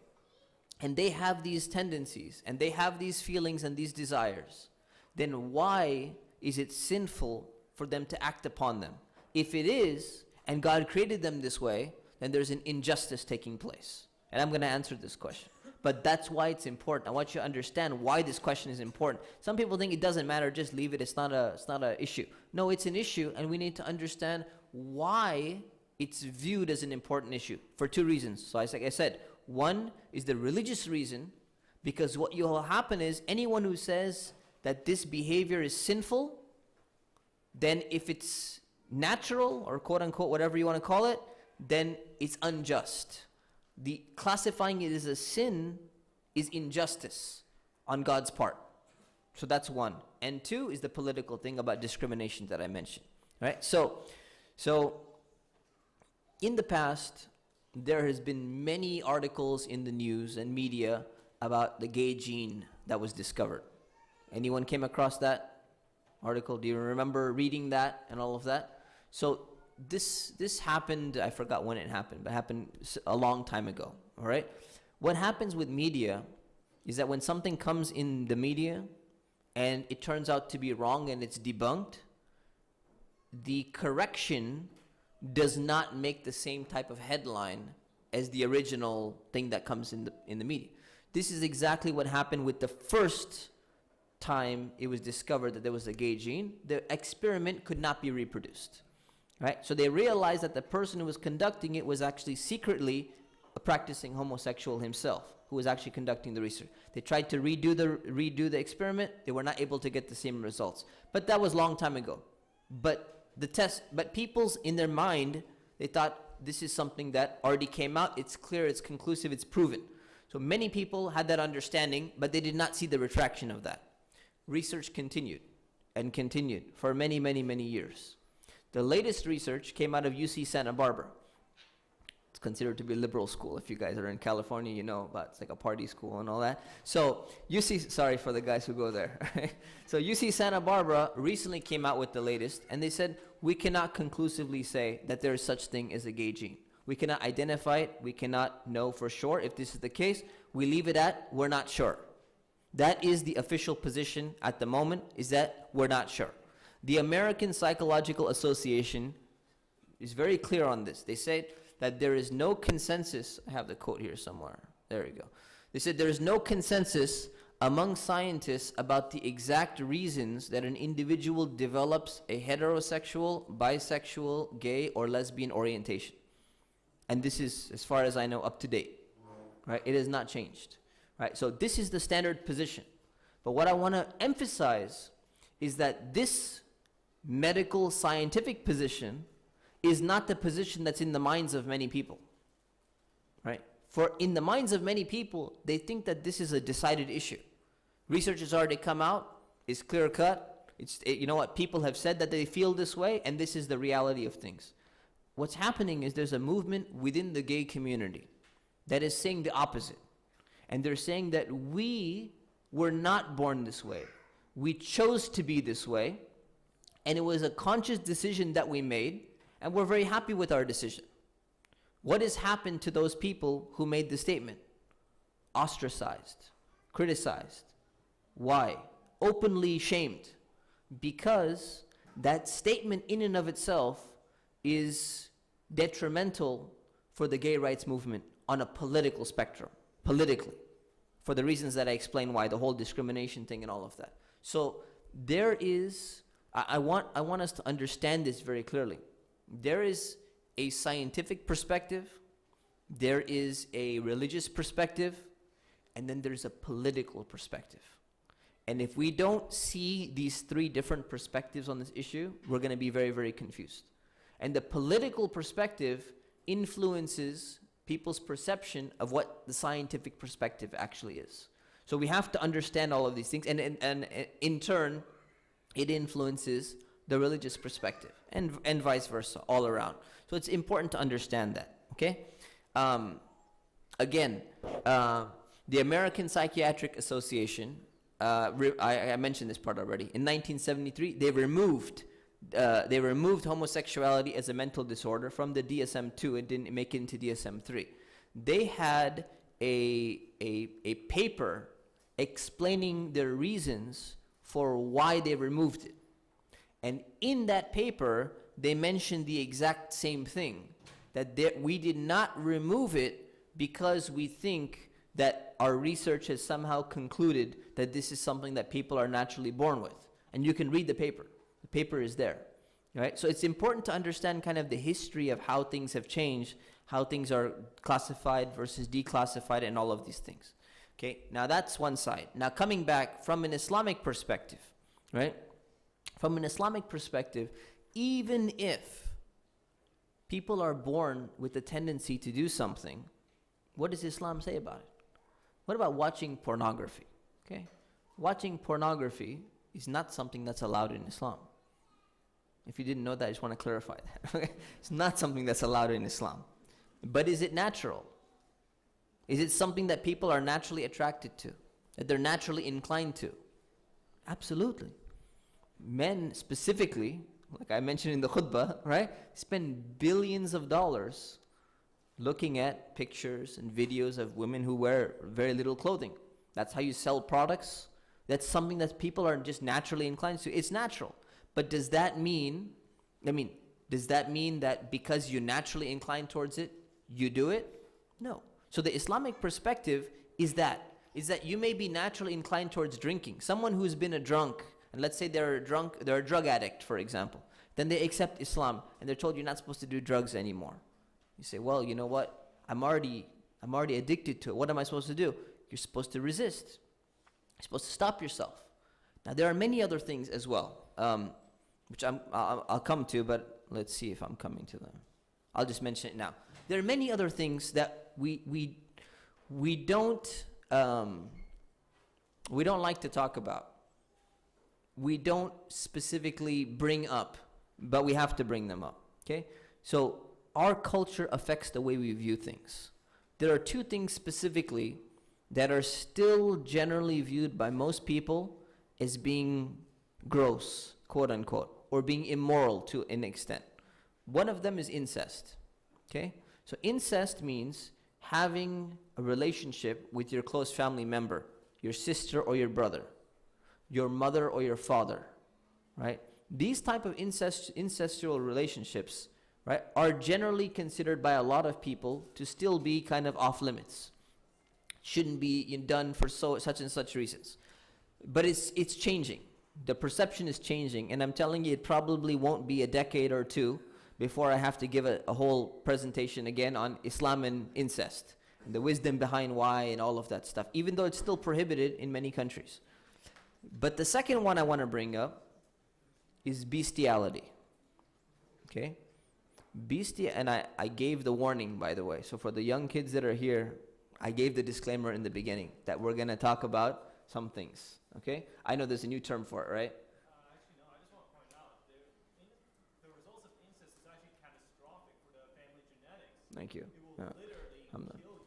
[SPEAKER 1] and they have these tendencies and they have these feelings and these desires, then why is it sinful for them to act upon them? If it is, and God created them this way, then there's an injustice taking place. And I'm going to answer this question. But that's why it's important. I want you to understand why this question is important. Some people think it doesn't matter, just leave it, it's not a issue. No, it's an issue, and we need to understand why it's viewed as an important issue for two reasons. So like I said, one is the religious reason, because what will happen is anyone who says that this behavior is sinful, then if it's natural or quote unquote whatever you want to call it, then it's unjust. The classifying it as a sin is injustice on God's part. So that's one. And two is the political thing about discrimination that I mentioned. Right? So in the past, there has been many articles in the news and media about the gay gene that was discovered. Anyone came across that article? Do you remember reading that and all of that? So this happened, I forgot when it happened, but it happened a long time ago, all right? What happens with media is that when something comes in the media and it turns out to be wrong and it's debunked, the correction does not make the same type of headline as the original thing that comes in the media. This is exactly what happened with the first time it was discovered that there was a gay gene. The experiment could not be reproduced, right? So they realized that the person who was conducting it was actually secretly a practicing homosexual himself, who was actually conducting the research. They tried to redo the experiment. They were not able to get the same results. But that was a long time ago. But people's in their mind, they thought this is something that already came out. It's clear, it's conclusive, it's proven. So many people had that understanding, but they did not see the retraction of that. Research continued and continued for many, many, many years. The latest research came out of UC Santa Barbara. It's considered to be a liberal school. If you guys are in California, you know about it's like a party school and all that. So UC, sorry for the guys who go there. So UC Santa Barbara recently came out with the latest, and they said, we cannot conclusively say that there is such thing as a gay gene. We cannot identify it. We cannot know for sure if this is the case. We leave it at, we're not sure. That is the official position at the moment, is that we're not sure. The American Psychological Association is very clear on this. They say that there is no consensus. I have the quote here somewhere. There we go. They said there is no consensus among scientists about the exact reasons that an individual develops a heterosexual, bisexual, gay, or lesbian orientation. And this is, as far as I know, up to date. Right? It has not changed. Right? So this is the standard position. But what I want to emphasize is that this medical scientific position is not the position that's in the minds of many people. Right? For in the minds of many people, they think that this is a decided issue. Research has already come out, it's clear cut. You know what, people have said that they feel this way, and this is the reality of things. What's happening is there's a movement within the gay community that is saying the opposite. And they're saying that we were not born this way. We chose to be this way, and it was a conscious decision that we made, and we're very happy with our decision. What has happened to those people who made the statement? Ostracized, criticized. Why? Openly shamed. Because that statement in and of itself is detrimental for the gay rights movement on a political spectrum, politically, for the reasons that I explained why, the whole discrimination thing and all of that. So there is, I want us to understand this very clearly. There is a scientific perspective, there is a religious perspective, and then there's a political perspective. And if we don't see these three different perspectives on this issue, we're going to be very, very confused. And the political perspective influences people's perception of what the scientific perspective actually is. So we have to understand all of these things, and in turn, it influences the religious perspective, and vice versa, all around. So it's important to understand that, okay? Again, the American Psychiatric Association, I mentioned this part already. In 1973, they removed homosexuality as a mental disorder from the DSM-2 and didn't make it into DSM-3. They had a paper explaining their reasons for why they removed it. And in that paper, they mentioned the exact same thing, that we did not remove it because we think that our research has somehow concluded that this is something that people are naturally born with. And you can read the paper. The paper is there. Right? So it's important to understand kind of the history of how things have changed, how things are classified versus declassified, and all of these things. Okay, now that's one side. Now coming back from an Islamic perspective, right? From an Islamic perspective, even if people are born with the tendency to do something, what does Islam say about it? What about watching pornography? Okay, watching pornography is not something that's allowed in Islam. If you didn't know that, I just want to clarify that. It's not something that's allowed in Islam. But is it natural? Is it something that people are naturally attracted to, that they're naturally inclined to? Absolutely. Men specifically, like I mentioned in the khutbah, right, spend billions of dollars looking at pictures and videos of women who wear very little clothing. That's how you sell products. That's something that people are just naturally inclined to. It's natural. But does that mean, does that mean that because you're naturally inclined towards it, you do it? No. So the Islamic perspective is that you may be naturally inclined towards drinking. Someone who's been a drunk, and let's say they're a drug addict, for example, then they accept Islam and they're told you're not supposed to do drugs anymore. You say, well, you know what? I'm already addicted to it. What am I supposed to do? You're supposed to resist. You're supposed to stop yourself. Now, there are many other things as well, which I'll come to, but let's see if I'm coming to them. I'll just mention it now. There are many other things that we don't like to talk about. We don't specifically bring up, but we have to bring them up. Okay? So our culture affects the way we view things. There are two things specifically that are still generally viewed by most people as being gross, quote unquote, or being immoral to an extent. One of them is incest. Okay? So incest means having a relationship with your close family member, your sister or your brother, your mother or your father, right? These type of incestual relationships, right, are generally considered by a lot of people to still be kind of off limits. Shouldn't be done for such and such reasons. But it's changing. The perception is changing, and I'm telling you, it probably won't be a decade or two before I have to give a whole presentation again on Islam and incest, and the wisdom behind why and all of that stuff, even though it's still prohibited in many countries. But the second one I want to bring up is bestiality. Okay? And I gave the warning, by the way. So for the young kids that are here, I gave the disclaimer in the beginning that we're going to talk about some things. Okay? I know there's a new term for it, right?
[SPEAKER 2] Actually, no, I just want to point out the results of incest is actually catastrophic for the family genetics.
[SPEAKER 1] Thank you.
[SPEAKER 2] It will literally kill you.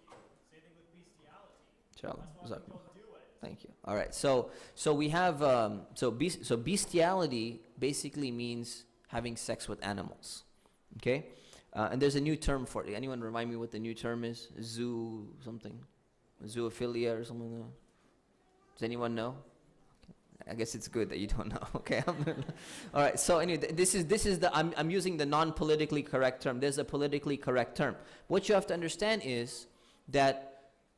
[SPEAKER 2] Same thing with bestiality.
[SPEAKER 1] Inshallah.
[SPEAKER 2] That's why we don't do it.
[SPEAKER 1] Thank you. All right. So we have so bestiality basically means having sex with animals. Okay? And there's a new term for it. Anyone remind me what the new term is? Zoophilia or something like that? Does anyone know? I guess it's good that you don't know. Okay. All right. So anyway, this is the I'm using the non-politically correct term. There's a politically correct term. What you have to understand is that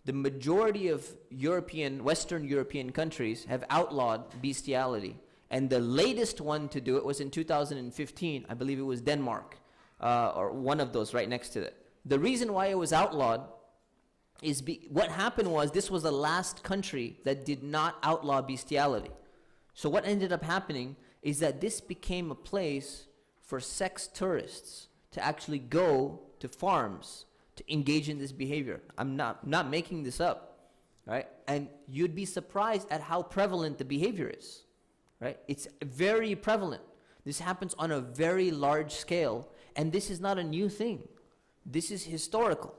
[SPEAKER 1] the majority of Western European countries have outlawed bestiality, and the latest one to do it was in 2015. I believe it was Denmark, or one of those right next to it. The reason why it was outlawed is what happened was this was the last country that did not outlaw bestiality. So what ended up happening is that this became a place for sex tourists to actually go to farms to engage in this behavior. I'm not making this up, right? And you'd be surprised at how prevalent the behavior is, right? It's very prevalent. This happens on a very large scale, and this is not a new thing. This is historical.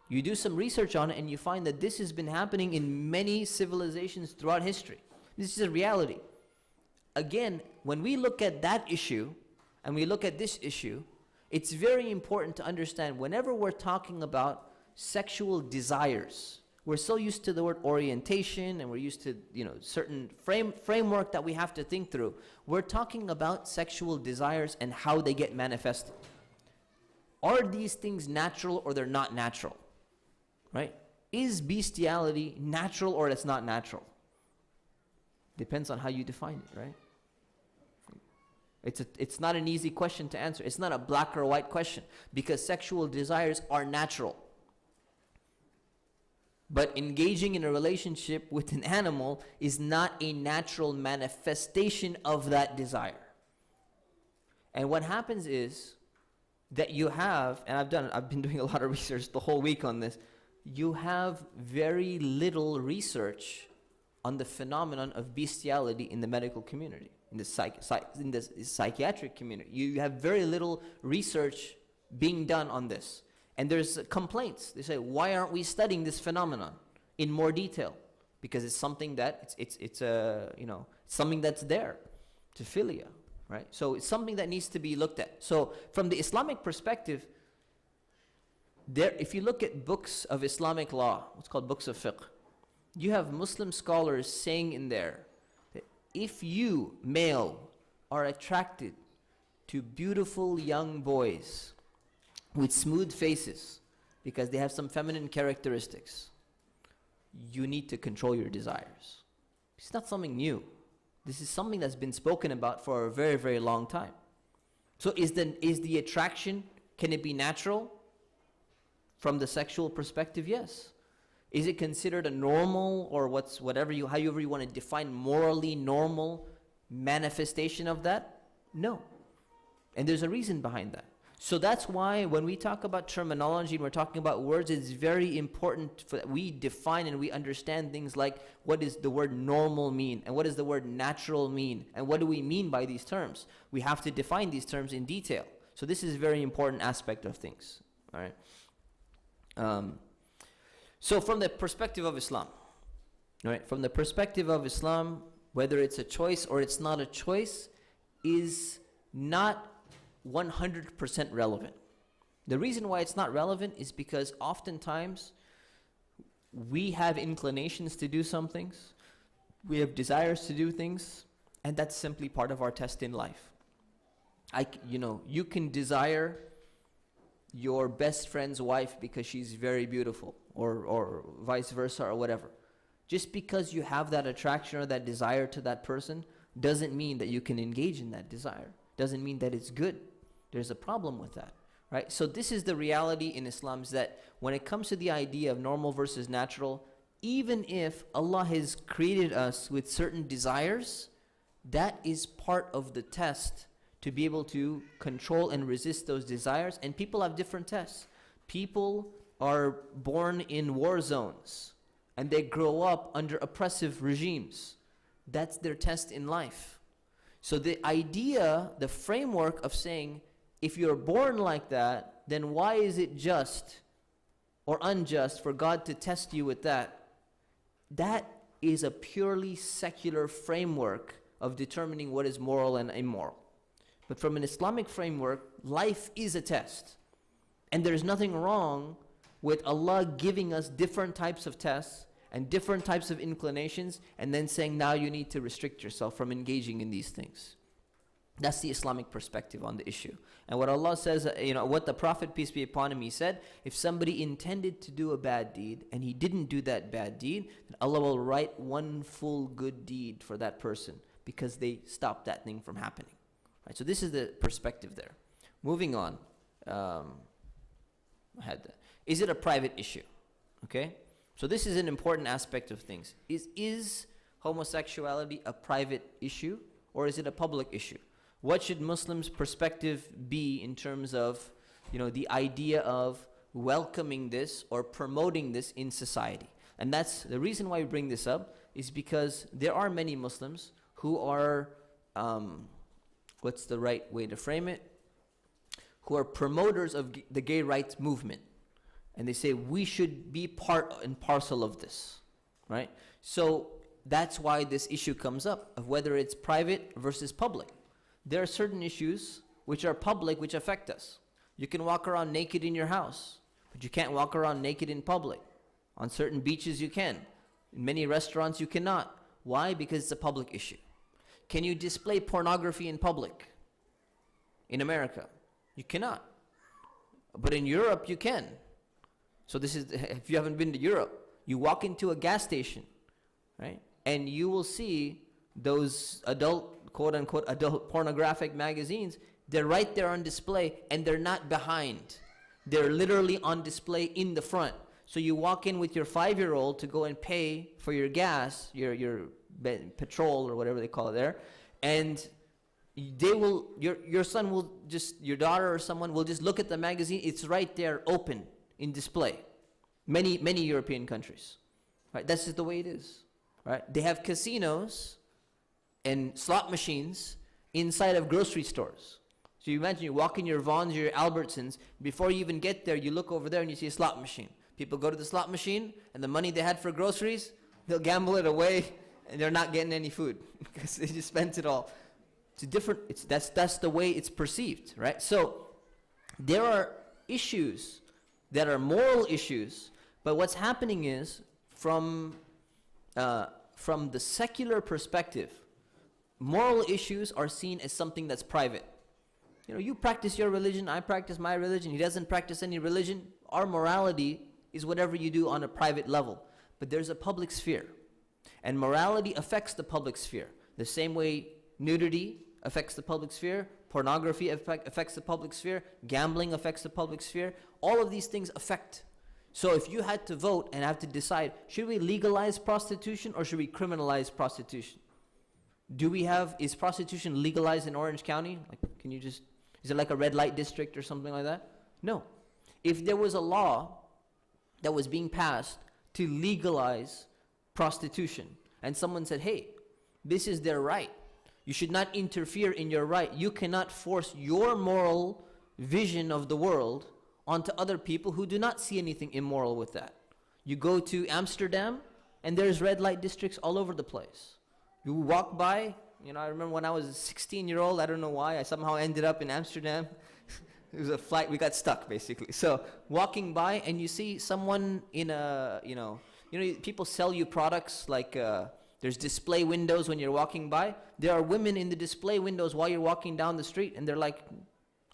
[SPEAKER 1] You do some research on it and you find that this has been happening in many civilizations throughout history. This is a reality. Again, when we look at that issue and we look at this issue, it's very important to understand whenever we're talking about sexual desires, we're so used to the word orientation and we're used to, certain framework that we have to think through. We're talking about sexual desires and how they get manifested. Are these things natural or they're not natural? Right? Is bestiality natural or it's not natural? Depends on how you define it, right? It's not an easy question to answer. It's not a black or white question because sexual desires are natural. But engaging in a relationship with an animal is not a natural manifestation of that desire. And what happens is that you have, and I've been doing a lot of research the whole week on this, you have very little research on the phenomenon of bestiality in the medical community, in the psychiatric community. You have very little research being done on this. And there's complaints. They say, why aren't we studying this phenomenon in more detail? Because it's something that it's something that's there to philia, right? So it's something that needs to be looked at. So from the Islamic perspective, there, if you look at books of Islamic law, what's called books of fiqh, you have Muslim scholars saying in there that if you, male, are attracted to beautiful young boys with smooth faces because they have some feminine characteristics, you need to control your desires. It's not something new. This is something that's been spoken about for a very, very long time. So is the attraction, can it be natural? From the sexual perspective, yes. Is it considered a normal or however you want to define morally normal manifestation of that? No. And there's a reason behind that. So that's why when we talk about terminology and we're talking about words, it's very important that we define and we understand things like what does the word normal mean and what does the word natural mean and what do we mean by these terms. We have to define these terms in detail. So this is a very important aspect of things. All right. So from the perspective of Islam, right? From the perspective of Islam, whether it's a choice or it's not a choice is not 100% relevant. The reason why it's not relevant is because oftentimes we have inclinations to do some things, we have desires to do things, and that's simply part of our test in life. You can desire your best friend's wife because she's very beautiful, or vice versa, or whatever. Just because you have that attraction or that desire to that person doesn't mean that you can engage in that desire. Doesn't mean that it's good. There's a problem with that, right? So this is the reality in Islam, is that when it comes to the idea of normal versus natural, even if Allah has created us with certain desires, that is part of the test to be able to control and resist those desires. And people have different tests. People are born in war zones and they grow up under oppressive regimes. That's their test in life. So the idea, the framework of saying, if you're born like that, then why is it just or unjust for God to test you with that? That is a purely secular framework of determining what is moral and immoral. But from an Islamic framework, life is a test. And there's nothing wrong with Allah giving us different types of tests and different types of inclinations and then saying, now you need to restrict yourself from engaging in these things. That's the Islamic perspective on the issue. And what Allah says, what the Prophet, peace be upon him, he said, if somebody intended to do a bad deed and he didn't do that bad deed, then Allah will write one full good deed for that person because they stopped that thing from happening. Right, so this is the perspective there. Moving on. Is it a private issue? Okay? So this is an important aspect of things. Is homosexuality a private issue or is it a public issue? What should Muslims' perspective be in terms of, the idea of welcoming this or promoting this in society? And that's the reason why we bring this up, is because there are many Muslims who are, what's the right way to frame it? Who are promoters of the gay rights movement. And they say we should be part and parcel of this, right? So that's why this issue comes up of whether it's private versus public. There are certain issues which are public which affect us. You can walk around naked in your house, but you can't walk around naked in public. On certain beaches you can. In many restaurants you cannot. Why? Because it's a public issue. Can you display pornography in public? In America, you cannot. But in Europe you can. So this is, if you haven't been to Europe, you walk into a gas station, right? And you will see those adult, quote unquote, adult pornographic magazines. They're right there on display and they're not behind. They're literally on display in the front. So you walk in with your 5-year-old to go and pay for your gas, your petrol or whatever they call it there, and they will, your son will just, your daughter or someone will just look at the magazine. It's right there open in display. Many European countries, right? That's just the way it is, right? They have casinos and slot machines inside of grocery stores. So you imagine you walk in your Vons, your Albertsons, before you even get there, you look over there and you see a slot machine. People go to the slot machine and the money they had for groceries, they'll gamble it away and they're not getting any food because they just spent it all. That's the way it's perceived, right? So there are issues that are moral issues, but what's happening is from the secular perspective, moral issues are seen as something that's private. You practice your religion, I practice my religion, he doesn't practice any religion. Our morality is whatever you do on a private level. But there's a public sphere. And morality affects the public sphere. The same way nudity affects the public sphere, pornography affects the public sphere, gambling affects the public sphere. All of these things affect. So if you had to vote and have to decide, should we legalize prostitution or should we criminalize prostitution? Is prostitution legalized in Orange County? Is it like a red light district or something like that? No. If there was a law that was being passed to legalize prostitution, and someone said, hey, this is their right, you should not interfere in your right, you cannot force your moral vision of the world onto other people who do not see anything immoral with that. You go to Amsterdam, and there's red light districts all over the place. You walk by, I remember when I was a 16-year-old, I don't know why, I somehow ended up in Amsterdam. It was a flight, we got stuck basically. So walking by and you see someone in people sell you products like there's display windows when you're walking by. There are women in the display windows while you're walking down the street and they're like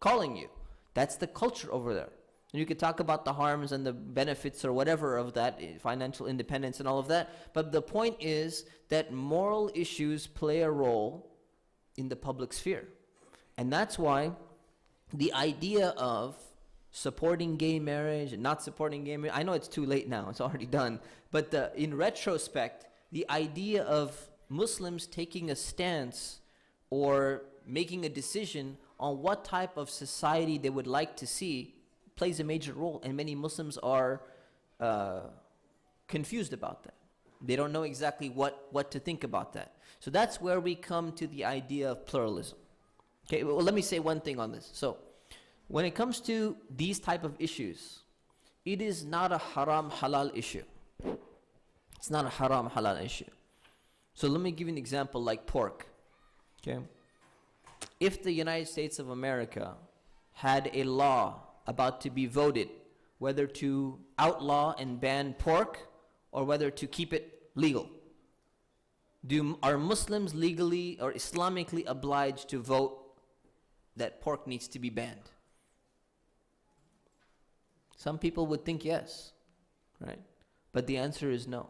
[SPEAKER 1] calling you. That's the culture over there. And you could talk about the harms and the benefits or whatever of that, financial independence and all of that. But the point is that moral issues play a role in the public sphere. And that's why the idea of supporting gay marriage and not supporting gay marriage, I know it's too late now, it's already done. But in retrospect, the idea of Muslims taking a stance or making a decision on what type of society they would like to see plays a major role, and many Muslims are confused about that. They don't know exactly what to think about that. So that's where we come to the idea of pluralism. Okay, well, let me say one thing on this. So when it comes to these type of issues, it is not a haram halal issue. It's not a haram halal issue. So let me give you an example like pork. Okay, if the United States of America had a law about to be voted whether to outlaw and ban pork or whether to keep it legal, are Muslims legally or Islamically obliged to vote that pork needs to be banned? Some people would think yes, right? But the answer is no.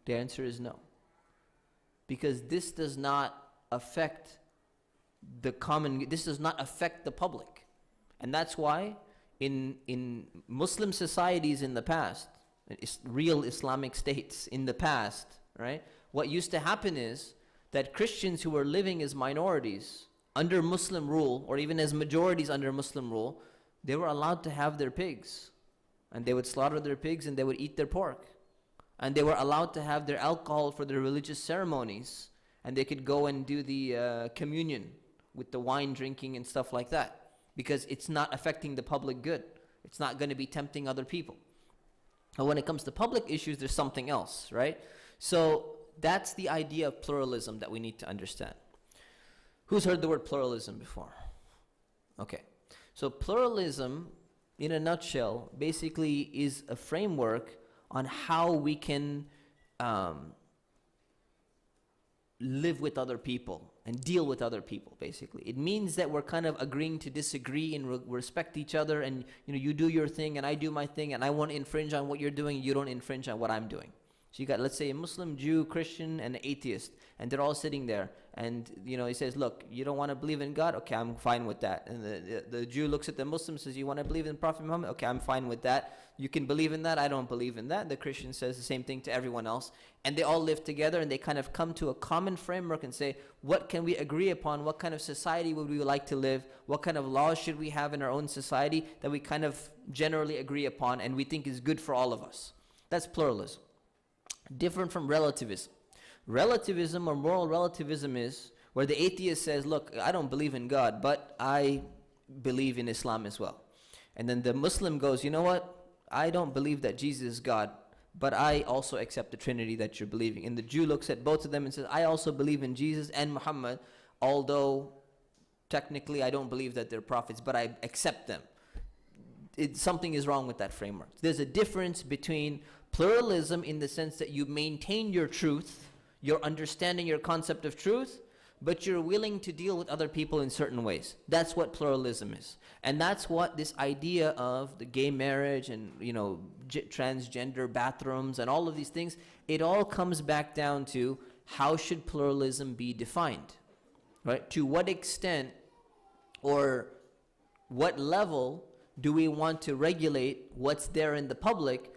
[SPEAKER 1] The answer is no. Because this does not affect this does not affect the public. And that's why in Muslim societies in the past, real Islamic states in the past, right? What used to happen is that Christians who were living as minorities under Muslim rule, or even as majorities under Muslim rule, they were allowed to have their pigs. And they would slaughter their pigs and they would eat their pork. And they were allowed to have their alcohol for their religious ceremonies. And they could go and do the communion with the wine drinking and stuff like that. Because it's not affecting the public good. It's not going to be tempting other people. But when it comes to public issues, there's something else, right? So that's the idea of pluralism that we need to understand. Who's heard the word pluralism before? Okay. So pluralism, in a nutshell, basically is a framework on how we can live with other people and deal with other people, basically. It means that we're kind of agreeing to disagree and respect each other, and you do your thing and I do my thing, and I won't infringe on what you're doing, you don't infringe on what I'm doing. So you got, let's say, a Muslim, Jew, Christian, and an atheist, and they're all sitting there, and he says, look, you don't want to believe in God? Okay, I'm fine with that. And the Jew looks at the Muslim and says, you want to believe in Prophet Muhammad? Okay, I'm fine with that. You can believe in that, I don't believe in that. The Christian says the same thing to everyone else, and they all live together, and they kind of come to a common framework and say, what can we agree upon? What kind of society would we like to live? What kind of laws should we have in our own society that we kind of generally agree upon and we think is good for all of us? That's pluralism. Different from relativism. Relativism, or moral relativism, is where the atheist says, look, I don't believe in God, but I believe in Islam as well. And then the Muslim goes, you know what? I don't believe that Jesus is God, but I also accept the Trinity that you're believing. And the Jew looks at both of them and says, I also believe in Jesus and Muhammad, although technically I don't believe that they're prophets, but I accept them. Something is wrong with that framework. There's a difference between pluralism in the sense that you maintain your truth, your understanding, your concept of truth, but you're willing to deal with other people in certain ways. That's what pluralism is. And that's what this idea of the gay marriage and, transgender bathrooms and all of these things, it all comes back down to how should pluralism be defined, right? To what extent or what level do we want to regulate what's there in the public,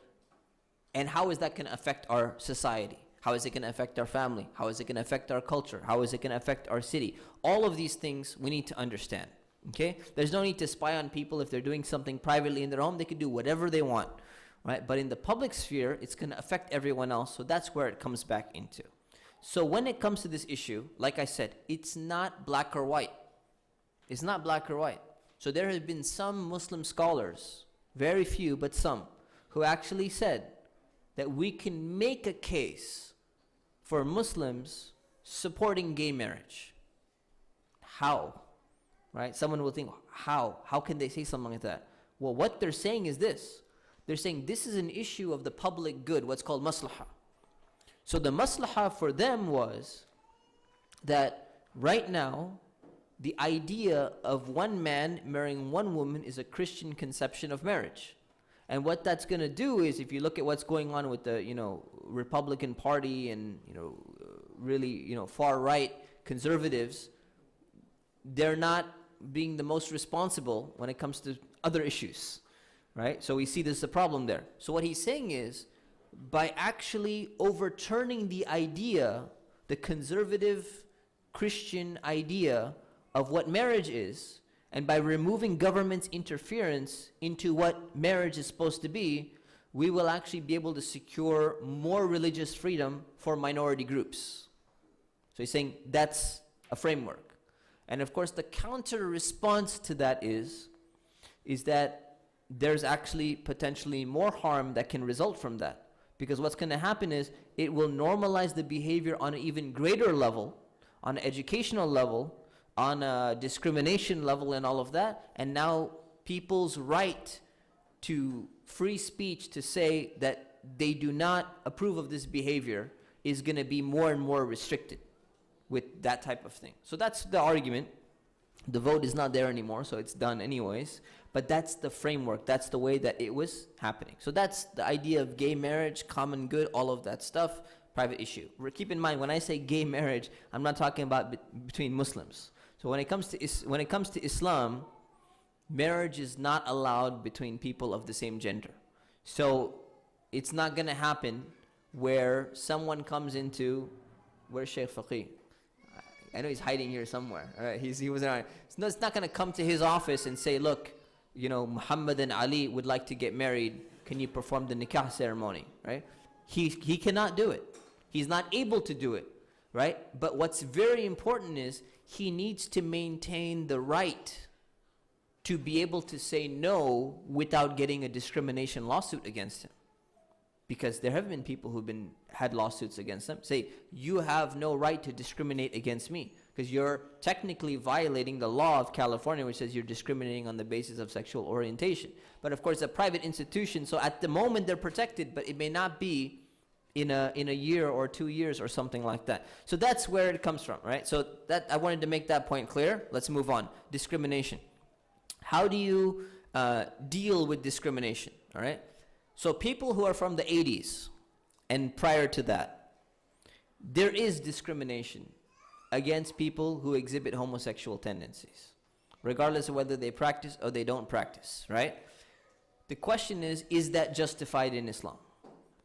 [SPEAKER 1] and how is that going to affect our society? How is it going to affect our family? How is it going to affect our culture? How is it going to affect our city? All of these things we need to understand, okay? There's no need to spy on people. If they're doing something privately in their home, they can do whatever they want, right? But in the public sphere, it's going to affect everyone else, so that's where it comes back into. So when it comes to this issue, like I said, it's not black or white. It's not black or white. So there have been some Muslim scholars, very few, but some, who actually said that we can make a case for Muslims supporting gay marriage. How? Right? Someone will think, how? How can they say something like that? Well, what they're saying is this. They're saying this is an issue of the public good, what's called maslahah. So the maslahah for them was that right now, the idea of one man marrying one woman is a Christian conception of marriage. And what that's going to do is, if you look at what's going on with the, Republican Party and, really, far-right conservatives, they're not being the most responsible when it comes to other issues, right? So we see there's a problem there. So what he's saying is, by actually overturning the idea, the conservative Christian idea of what marriage is, and by removing government's interference into what marriage is supposed to be, we will actually be able to secure more religious freedom for minority groups. So he's saying that's a framework. And of course, the counter response to that is that there's actually potentially more harm that can result from that. Because what's going to happen is it will normalize the behavior on an even greater level, on an educational level, on a discrimination level and all of that, and now people's right to free speech to say that they do not approve of this behavior is going to be more and more restricted with that type of thing. So that's the argument. The vote is not there anymore, so it's done anyways, but that's the framework, that's the way that it was happening. So that's the idea of gay marriage, common good, all of that stuff, private issue. Keep in mind, when I say gay marriage, I'm not talking about between Muslims. So when it comes to Islam, marriage is not allowed between people of the same gender. So it's not going to happen where someone comes into, where's Shaykh Faqih? I know he's hiding here somewhere. All right, he was around. No, it's not going to come to his office and say, look, Muhammad and Ali would like to get married. Can you perform the nikah ceremony? Right? He cannot do it. He's not able to do it. Right? But what's very important is he needs to maintain the right to be able to say no without getting a discrimination lawsuit against him. Because there have been people who've had lawsuits against them. Say, you have no right to discriminate against me because you're technically violating the law of California, which says you're discriminating on the basis of sexual orientation. But of course, a private institution, so at the moment they're protected, but it may not be in a year or 2 years or something like that. So that's where it comes from, right? So that I wanted to make that point clear. Let's move on. Discrimination. How do you deal with discrimination, all right? So people who are from the 80s and prior to that, there is discrimination against people who exhibit homosexual tendencies, regardless of whether they practice or they don't practice, right? The question is that justified in Islam?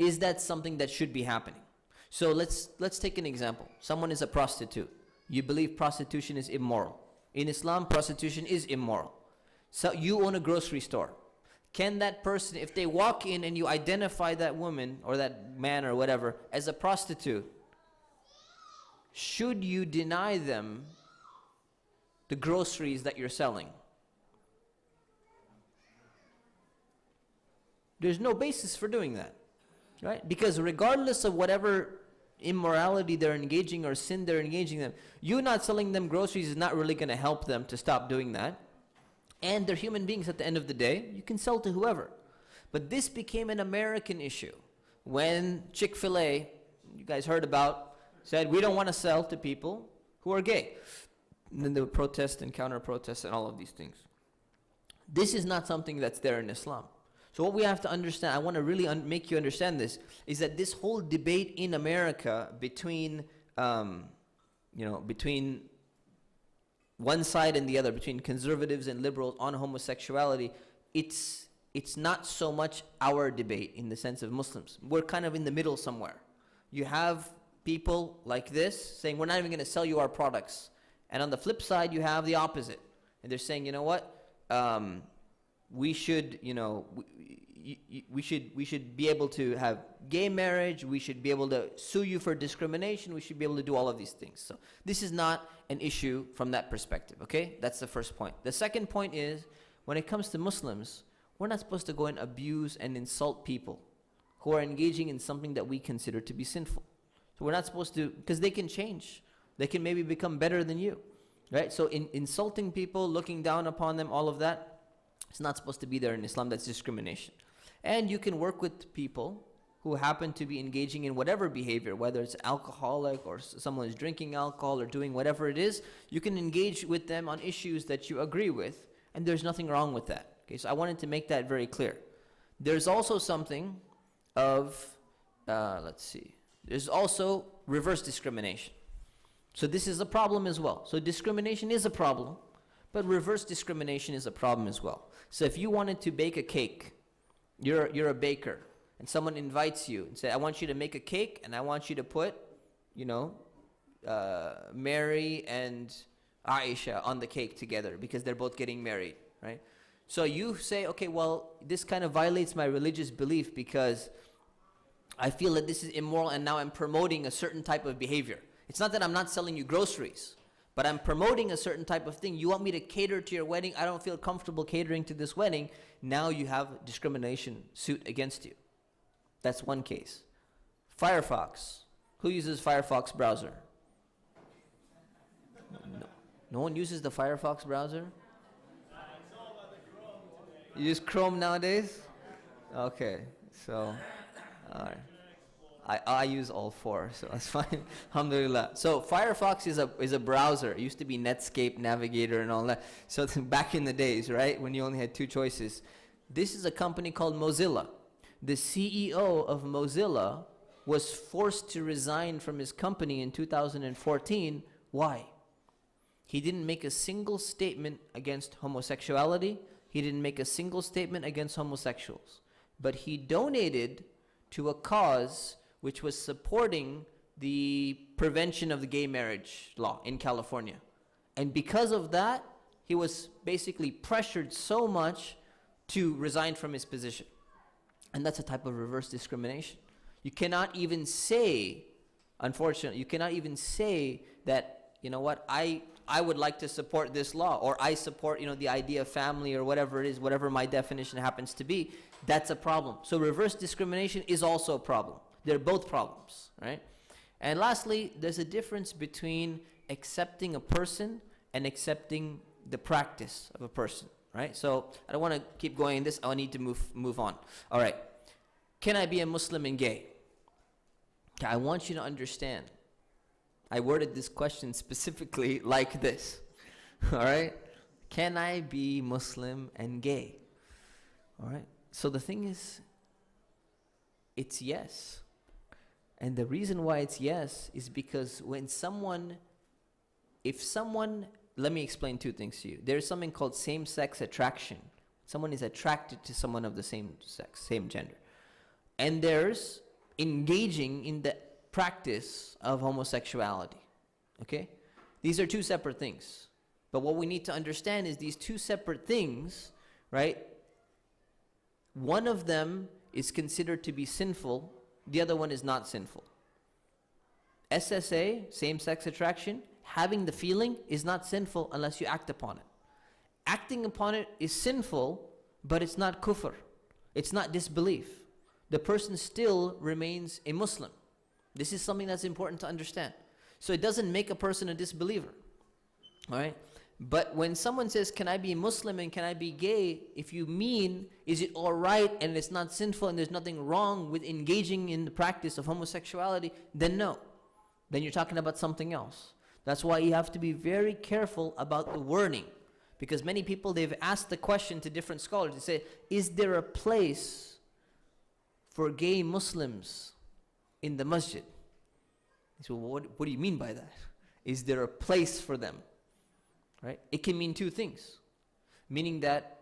[SPEAKER 1] Is that something that should be happening? So let's take an example. Someone is a prostitute. You believe prostitution is immoral. In Islam, prostitution is immoral. So you own a grocery store. Can that person, if they walk in and you identify that woman or that man or whatever as a prostitute, should you deny them the groceries that you're selling? There's no basis for doing that. right? Because regardless of whatever immorality they're engaging or sin they're engaging them, you not selling them groceries is not really going to help them to stop doing that. And they're human beings at the end of the day. You can sell to whoever. But this became an American issue when Chick-fil-A, you guys heard about, said we don't want to sell to people who are gay. And then there were protests and counter-protests and all of these things. This is not something that's there in Islam. So what we have to understand, I want to really make you understand this, is that this whole debate in America between, between one side and the other, between conservatives and liberals on homosexuality, it's not so much our debate in the sense of Muslims. We're kind of in the middle somewhere. You have people like this saying, we're not even going to sell you our products. And on the flip side, you have the opposite. And they're saying, you know what? We should, we should be able to have gay marriage. We should be able to sue you for discrimination. We should be able to do all of these things. So this is not an issue from that perspective, okay? That's the first point. The second point is, when it comes to Muslims, we're not supposed to go and abuse and insult people who are engaging in something that we consider to be sinful. So we're not supposed to, because they can change. They can maybe become better than you, right? So in insulting people, looking down upon them, all of that, it's not supposed to be there in Islam. That's discrimination. And you can work with people who happen to be engaging in whatever behavior, whether it's alcoholic or someone is drinking alcohol or doing whatever it is. You can engage with them on issues that you agree with, and there's nothing wrong with that. Okay, so I wanted to make that very clear. There's also something of, there's also reverse discrimination. So this is a problem as well. So discrimination is a problem, but reverse discrimination is a problem as well. So if you wanted to bake a cake, you're a baker, and someone invites you and say, I want you to make a cake, and I want you to put, Mary and Aisha on the cake together because they're both getting married, right? So you say, okay, well, this kind of violates my religious belief because I feel that this is immoral and now I'm promoting a certain type of behavior. It's not that I'm not selling you groceries, but I'm promoting a certain type of thing. You want me to cater to your wedding? I don't feel comfortable catering to this wedding. Now you have discrimination suit against you. That's one case. Firefox. Who uses Firefox browser? No one uses the Firefox browser? You use Chrome nowadays? Okay, so, all right. I use all four, so that's fine. Alhamdulillah. So Firefox is a browser. It used to be Netscape, Navigator, and all that. So back in the days, right, when you only had two choices. This is a company called Mozilla. The CEO of Mozilla was forced to resign from his company in 2014. Why? He didn't make a single statement against homosexuality. He didn't make a single statement against homosexuals. But he donated to a cause which was supporting the prevention of the gay marriage law in California. And because of that, he was basically pressured so much to resign from his position. And that's a type of reverse discrimination. You cannot even say, unfortunately, you cannot even say that, you know what, I would like to support this law, or I support, the idea of family, or whatever it is, whatever my definition happens to be. That's a problem. So reverse discrimination is also a problem. They're both problems, right? And lastly, there's a difference between accepting a person and accepting the practice of a person, right? So I don't want to keep going in this. I need to move on. All right. Can I be a Muslim and gay? Okay, I want you to understand. I worded this question specifically like this. All right? Can I be Muslim and gay? All right? So the thing is, it's yes. And the reason why it's yes is because if someone, let me explain two things to you. There's something called same-sex attraction. Someone is attracted to someone of the same sex, same gender. And there's engaging in the practice of homosexuality. Okay? These are two separate things. But what we need to understand is these two separate things, right? One of them is considered to be sinful, the other one is not sinful. SSA, same-sex attraction, having the feeling is not sinful unless you act upon it. Acting upon it is sinful, but it's not kufr. It's not disbelief. the person still remains a Muslim. This is something that's important to understand. So it doesn't make a person a disbeliever. All right? But when someone says, can I be Muslim and can I be gay? If you mean, is it all right and it's not sinful and there's nothing wrong with engaging in the practice of homosexuality, then no. Then you're talking about something else. That's why you have to be very careful about the wording. Because many people, they've asked the question to different scholars. They say, is there a place for gay Muslims in the masjid? So what do you mean by that? Is there a place for them? Right? It can mean two things. Meaning that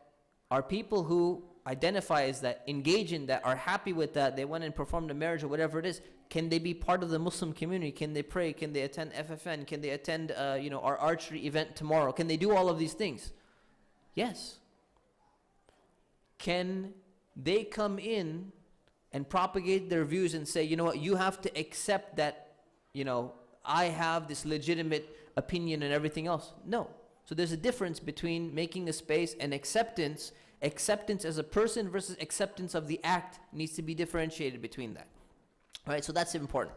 [SPEAKER 1] are people who identify as that, engage in that, are happy with that, they went and performed a marriage or whatever it is, can they be part of the Muslim community? Can they pray? Can they attend FFN? Can they attend our archery event tomorrow? Can they do all of these things? Yes. Can they come in and propagate their views and say, you know what, you have to accept that, I have this legitimate opinion and everything else? No. So there's a difference between making a space and acceptance. Acceptance as a person versus acceptance of the act needs to be differentiated between that. All right, so that's important.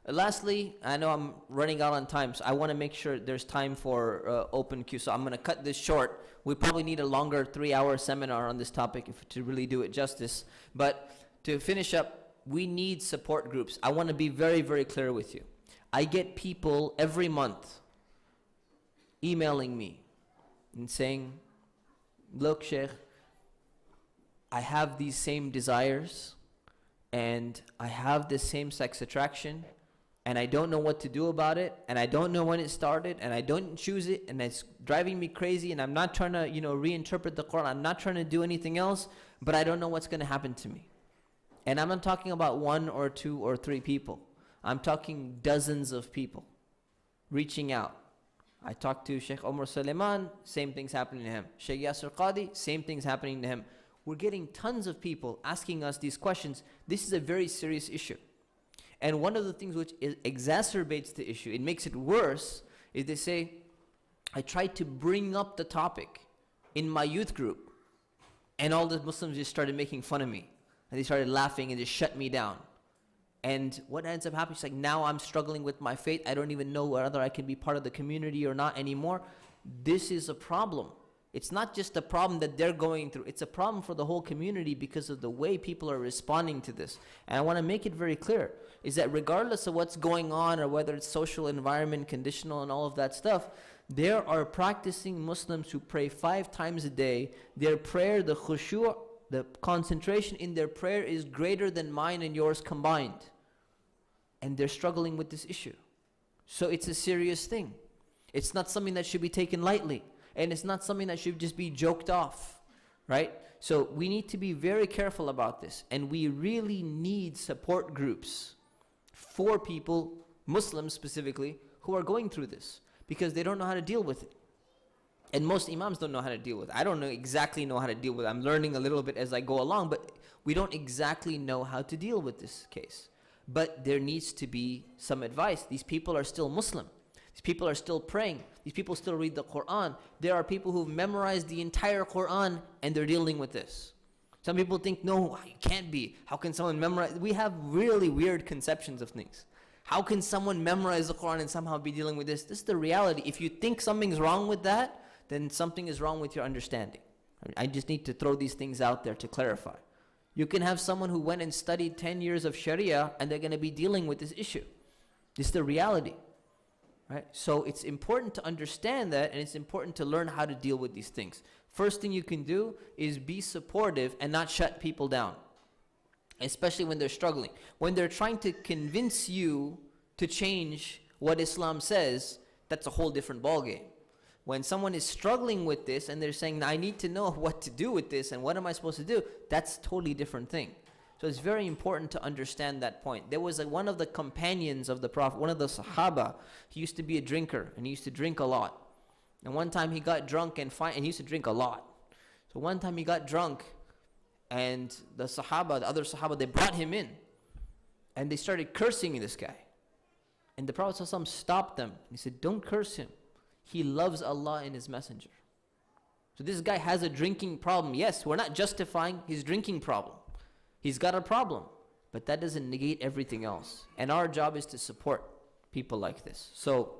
[SPEAKER 1] Lastly, I know I'm running out on time, so I want to make sure there's time for open queue. So I'm going to cut this short. We probably need a longer 3-hour seminar on this topic to really do it justice. But to finish up, we need support groups. I want to be very, very clear with you. I get people every month emailing me and saying, look, Shaykh, I have these same desires and I have this same-sex attraction and I don't know what to do about it and I don't know when it started and I don't choose it and it's driving me crazy and I'm not trying to, reinterpret the Quran. I'm not trying to do anything else, but I don't know what's going to happen to me. And I'm not talking about 1 or 2 or 3 people. I'm talking dozens of people reaching out. I talked to Shaykh Umar Suleiman, same things happening to him. Shaykh Yasir Qadi, same things happening to him. We're getting tons of people asking us these questions. This is a very serious issue. And one of the things which exacerbates the issue, it makes it worse, is they say, I tried to bring up the topic in my youth group, and all the Muslims just started making fun of me. And they started laughing and just shut me down. And what ends up happening is like, now I'm struggling with my faith. I don't even know whether I can be part of the community or not anymore. This is a problem. It's not just a problem that they're going through. It's a problem for the whole community because of the way people are responding to this. And I want to make it very clear, is that regardless of what's going on or whether it's social environment, conditional and all of that stuff, there are practicing Muslims who pray 5 times a day. Their prayer, the khushu', the concentration in their prayer is greater than mine and yours combined. And they're struggling with this issue. So it's a serious thing. It's not something that should be taken lightly. And it's not something that should just be joked off, right? So we need to be very careful about this. And we really need support groups for people, Muslims specifically, who are going through this. Because they don't know how to deal with it. And most imams don't know how to deal with it. I don't exactly know how to deal with it. I'm learning a little bit as I go along, but we don't exactly know how to deal with this case. But there needs to be some advice. These people are still Muslim. These people are still praying. These people still read the Quran. There are people who've memorized the entire Quran and they're dealing with this. Some people think, no, it can't be. How can someone memorize? We have really weird conceptions of things. How can someone memorize the Quran and somehow be dealing with this? This is the reality. If you think something's wrong with that, then something is wrong with your understanding. I just need to throw these things out there to clarify. You can have someone who went and studied 10 years of Sharia and they're going to be dealing with this issue. This is the reality. Right? So it's important to understand that, and it's important to learn how to deal with these things. First thing you can do is be supportive and not shut people down, especially when they're struggling. When they're trying to convince you to change what Islam says, that's a whole different ballgame. When someone is struggling with this and they're saying, I need to know what to do with this and what am I supposed to do, that's a totally different thing. So it's very important to understand that point. There was one of the companions of the Prophet, one of the Sahaba, he used to be a drinker and he used to drink a lot. And one time he got drunk and he used to drink a lot. So one time he got drunk and the other Sahaba, they brought him in and they started cursing this guy. And the Prophet ﷺ stopped them. He said, don't curse him. He loves Allah and His Messenger. So this guy has a drinking problem. Yes, we're not justifying his drinking problem. He's got a problem. but that doesn't negate everything else. And our job is to support people like this. So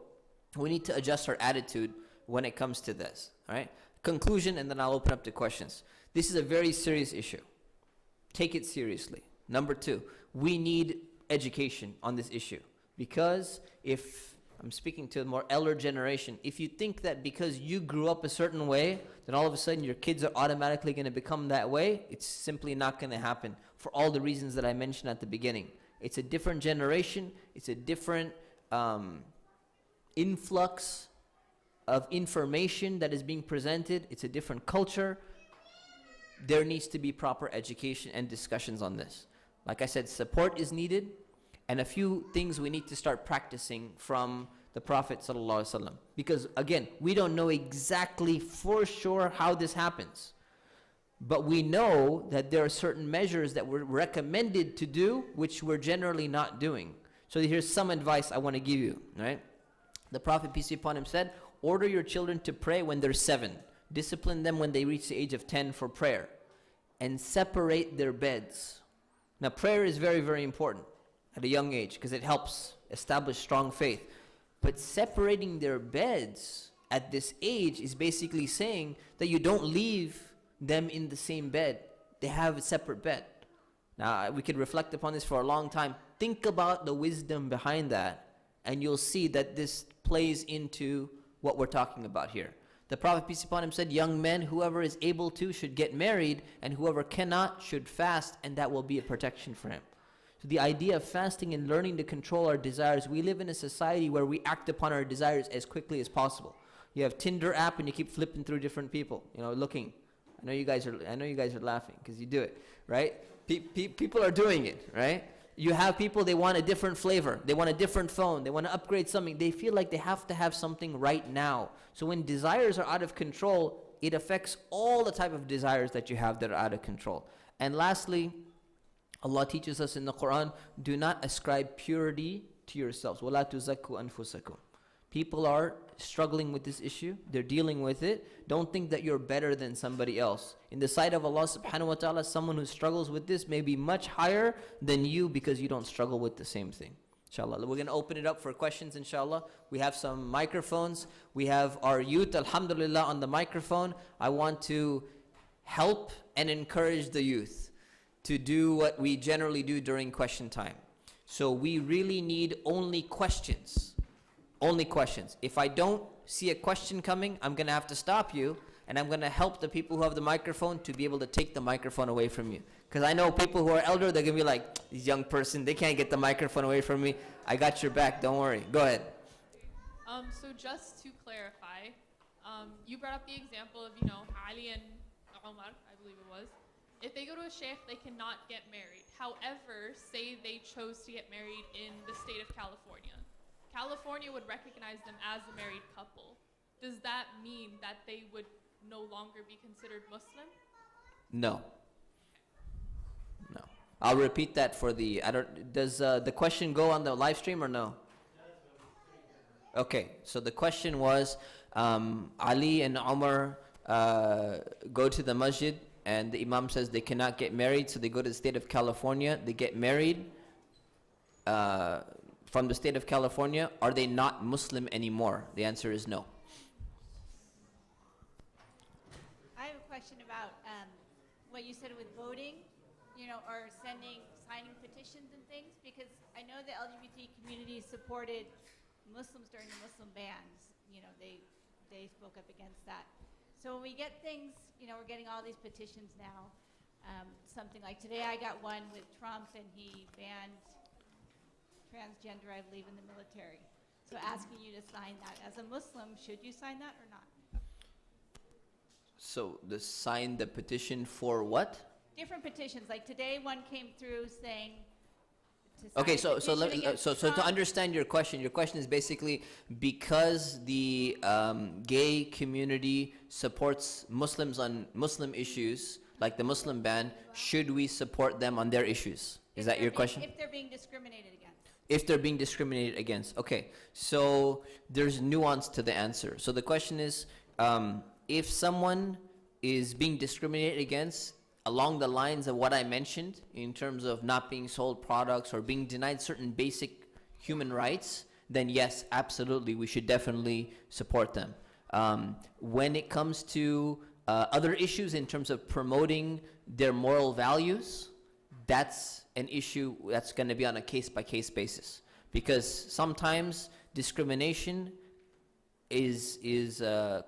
[SPEAKER 1] we need to adjust our attitude when it comes to this. All right? Conclusion, and then I'll open up to questions. This is a very serious issue. Take it seriously. Number two, we need education on this issue. Because if, I'm speaking to a more elder generation, if you think that because you grew up a certain way, then all of a sudden your kids are automatically going to become that way, it's simply not going to happen for all the reasons that I mentioned at the beginning. It's a different generation. It's a different influx of information that is being presented. It's a different culture. There needs to be proper education and discussions on this. Like I said, support is needed, and a few things we need to start practicing from the Prophet ﷺ. Because again, we don't know exactly for sure how this happens. But we know that there are certain measures that we're recommended to do, which we're generally not doing. So here's some advice I want to give you, right? The Prophet, peace be upon him, said, order your children to pray when they're 7. Discipline them when they reach the age of 10 for prayer. And separate their beds. Now, prayer is very, very important at a young age because it helps establish strong faith. But separating their beds at this age is basically saying that you don't leave them in the same bed. They have a separate bed. Now, we could reflect upon this for a long time. Think about the wisdom behind that, and you'll see that this plays into what we're talking about here. The Prophet, peace be upon him, said, young men, whoever is able to should get married, and whoever cannot should fast, and that will be a protection for him. So the idea of fasting and learning to control our desires, we live in a society where we act upon our desires as quickly as possible. You have Tinder app and you keep flipping through different people, looking. I know you guys are laughing because you do it, right? People are doing it, right? You have people, they want a different flavor. They want a different phone. They want to upgrade something. They feel like they have to have something right now. So when desires are out of control, it affects all the type of desires that you have that are out of control. And lastly, Allah teaches us in the Quran, do not ascribe purity to yourselves. وَلَا تُزَكُّوا أَنفُسَكُمْ. People are struggling with this issue. They're dealing with it. Don't think that you're better than somebody else. In the sight of Allah subhanahu wa ta'ala, someone who struggles with this may be much higher than you because you don't struggle with the same thing. Inshallah. We're going to open it up for questions, inshallah. We have some microphones. We have our youth, alhamdulillah, on the microphone. I want to help and encourage the youth to do what we generally do during question time. So we really need only questions. Only questions. If I don't see a question coming, I'm going to have to stop you, and I'm going to help the people who have the microphone to be able to take the microphone away from you. Because I know people who are elder, they're going to be like, this young person, they can't get the microphone away from me. I got your back, don't worry. Go ahead.
[SPEAKER 3] So just to clarify, you brought up the example of, Ali and Umar, I believe it was. If they go to a sheikh, they cannot get married. However, say they chose to get married in the state of California. California would recognize them as a married couple. Does that mean that they would no longer be considered Muslim?
[SPEAKER 1] No. No. I'll repeat that for the, does the question go on the live stream or no? Okay, so the question was, Ali and Umar go to the masjid and the imam says they cannot get married, so they go to the state of California, they get married from the state of California. Are they not Muslim anymore? The answer is no.
[SPEAKER 4] I have a question about what you said with voting, or signing petitions and things, because I know the LGBT community supported Muslims during the Muslim bans. They spoke up against that. So when we get things, we're getting all these petitions now. Something like today I got one with Trump, and he banned transgender, I believe, in the military. So asking you to sign that. As a Muslim, should you sign that or not?
[SPEAKER 1] So sign the petition for what?
[SPEAKER 4] Different petitions. Like today, one came through saying to sign
[SPEAKER 1] Okay,
[SPEAKER 4] a
[SPEAKER 1] so
[SPEAKER 4] petition against
[SPEAKER 1] to
[SPEAKER 4] Trump.
[SPEAKER 1] understand your question is basically because the gay community supports Muslims on Muslim issues, like the Muslim ban, should we support them on their issues? Is that your question?
[SPEAKER 4] If they're being discriminated against.
[SPEAKER 1] If they're being discriminated against. Okay, so there's nuance to the answer. So the question is, if someone is being discriminated against, along the lines of what I mentioned in terms of not being sold products or being denied certain basic human rights, then yes, absolutely, we should definitely support them. When it comes to other issues in terms of promoting their moral values, that's an issue that's going to be on a case-by-case basis. Because sometimes discrimination is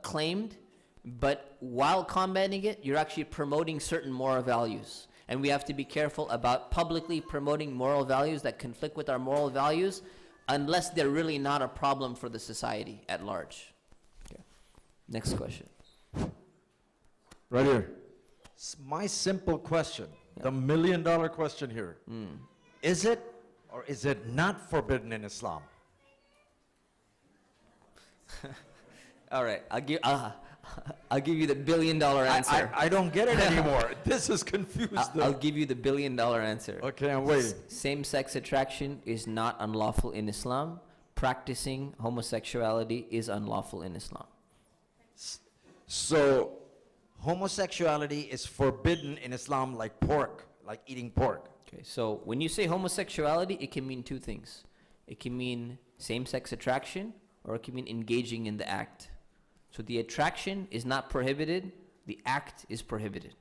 [SPEAKER 1] claimed, but while combating it, you're actually promoting certain moral values. And we have to be careful about publicly promoting moral values that conflict with our moral values unless they're really not a problem for the society at large. Okay. Next question.
[SPEAKER 5] Right here. My simple question, the $1 million question here. Is it or is it not forbidden in Islam?
[SPEAKER 1] All right, I'll give you the $1 billion answer.
[SPEAKER 5] I don't get it anymore. This is confused.
[SPEAKER 1] I'll give you the $1 billion answer.
[SPEAKER 5] Okay, I'm waiting.
[SPEAKER 1] Same-sex attraction is not unlawful in Islam. Practicing homosexuality is unlawful in Islam.
[SPEAKER 5] So, homosexuality is forbidden in Islam like pork, like eating pork.
[SPEAKER 1] Okay, so when you say homosexuality, it can mean two things. It can mean same-sex attraction, or it can mean engaging in the act. So the attraction is not prohibited, the act is prohibited.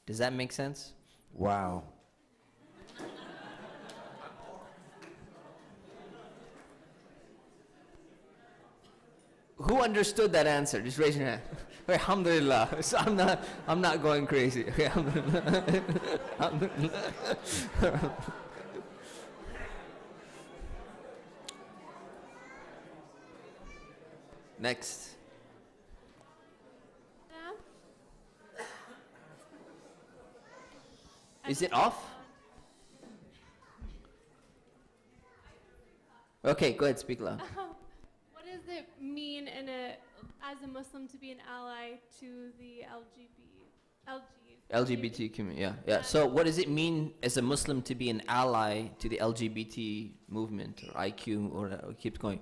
[SPEAKER 1] Does that make sense?
[SPEAKER 5] Wow.
[SPEAKER 1] Who understood that answer? Just raise your hand. Alhamdulillah. So I'm not going crazy. Okay, alhamdulillah. Alhamdulillah. Next. Is it off? Okay, go ahead, speak loud.
[SPEAKER 6] What does it mean as a Muslim to be an ally to the
[SPEAKER 1] LGBT community, yeah. So what does it mean as a Muslim to be an ally to the LGBT movement or IQ or it keeps going?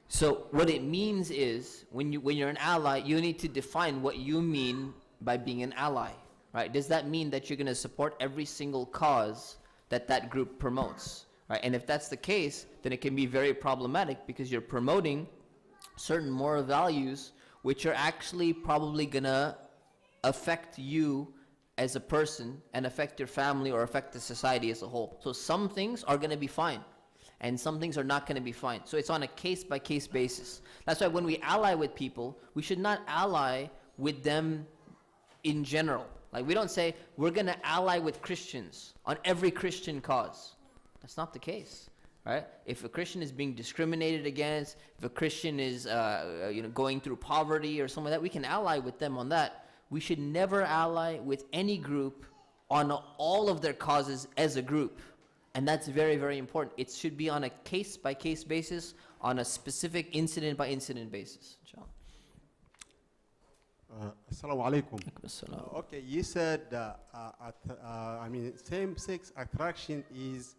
[SPEAKER 1] So what it means is when you're an ally, you need to define what you mean by being an ally, right? Does that mean that you're going to support every single cause that group promotes, right? And if that's the case, then it can be very problematic because you're promoting certain moral values which are actually probably going to affect you as a person and affect your family or affect the society as a whole. So some things are going to be fine and some things are not going to be fine. So it's on a case-by-case basis. That's why when we ally with people, we should not ally with them in general. Like we don't say, we're going to ally with Christians on every Christian cause. That's not the case, right? If a Christian is being discriminated against, if a Christian is going through poverty or something like that, we can ally with them on that. We should never ally with any group on all of their causes as a group. And that's very, very important. It should be on a case-by-case basis, on a specific incident-by-incident basis.
[SPEAKER 7] Assalamu alaikum. Okay, you said same-sex attraction is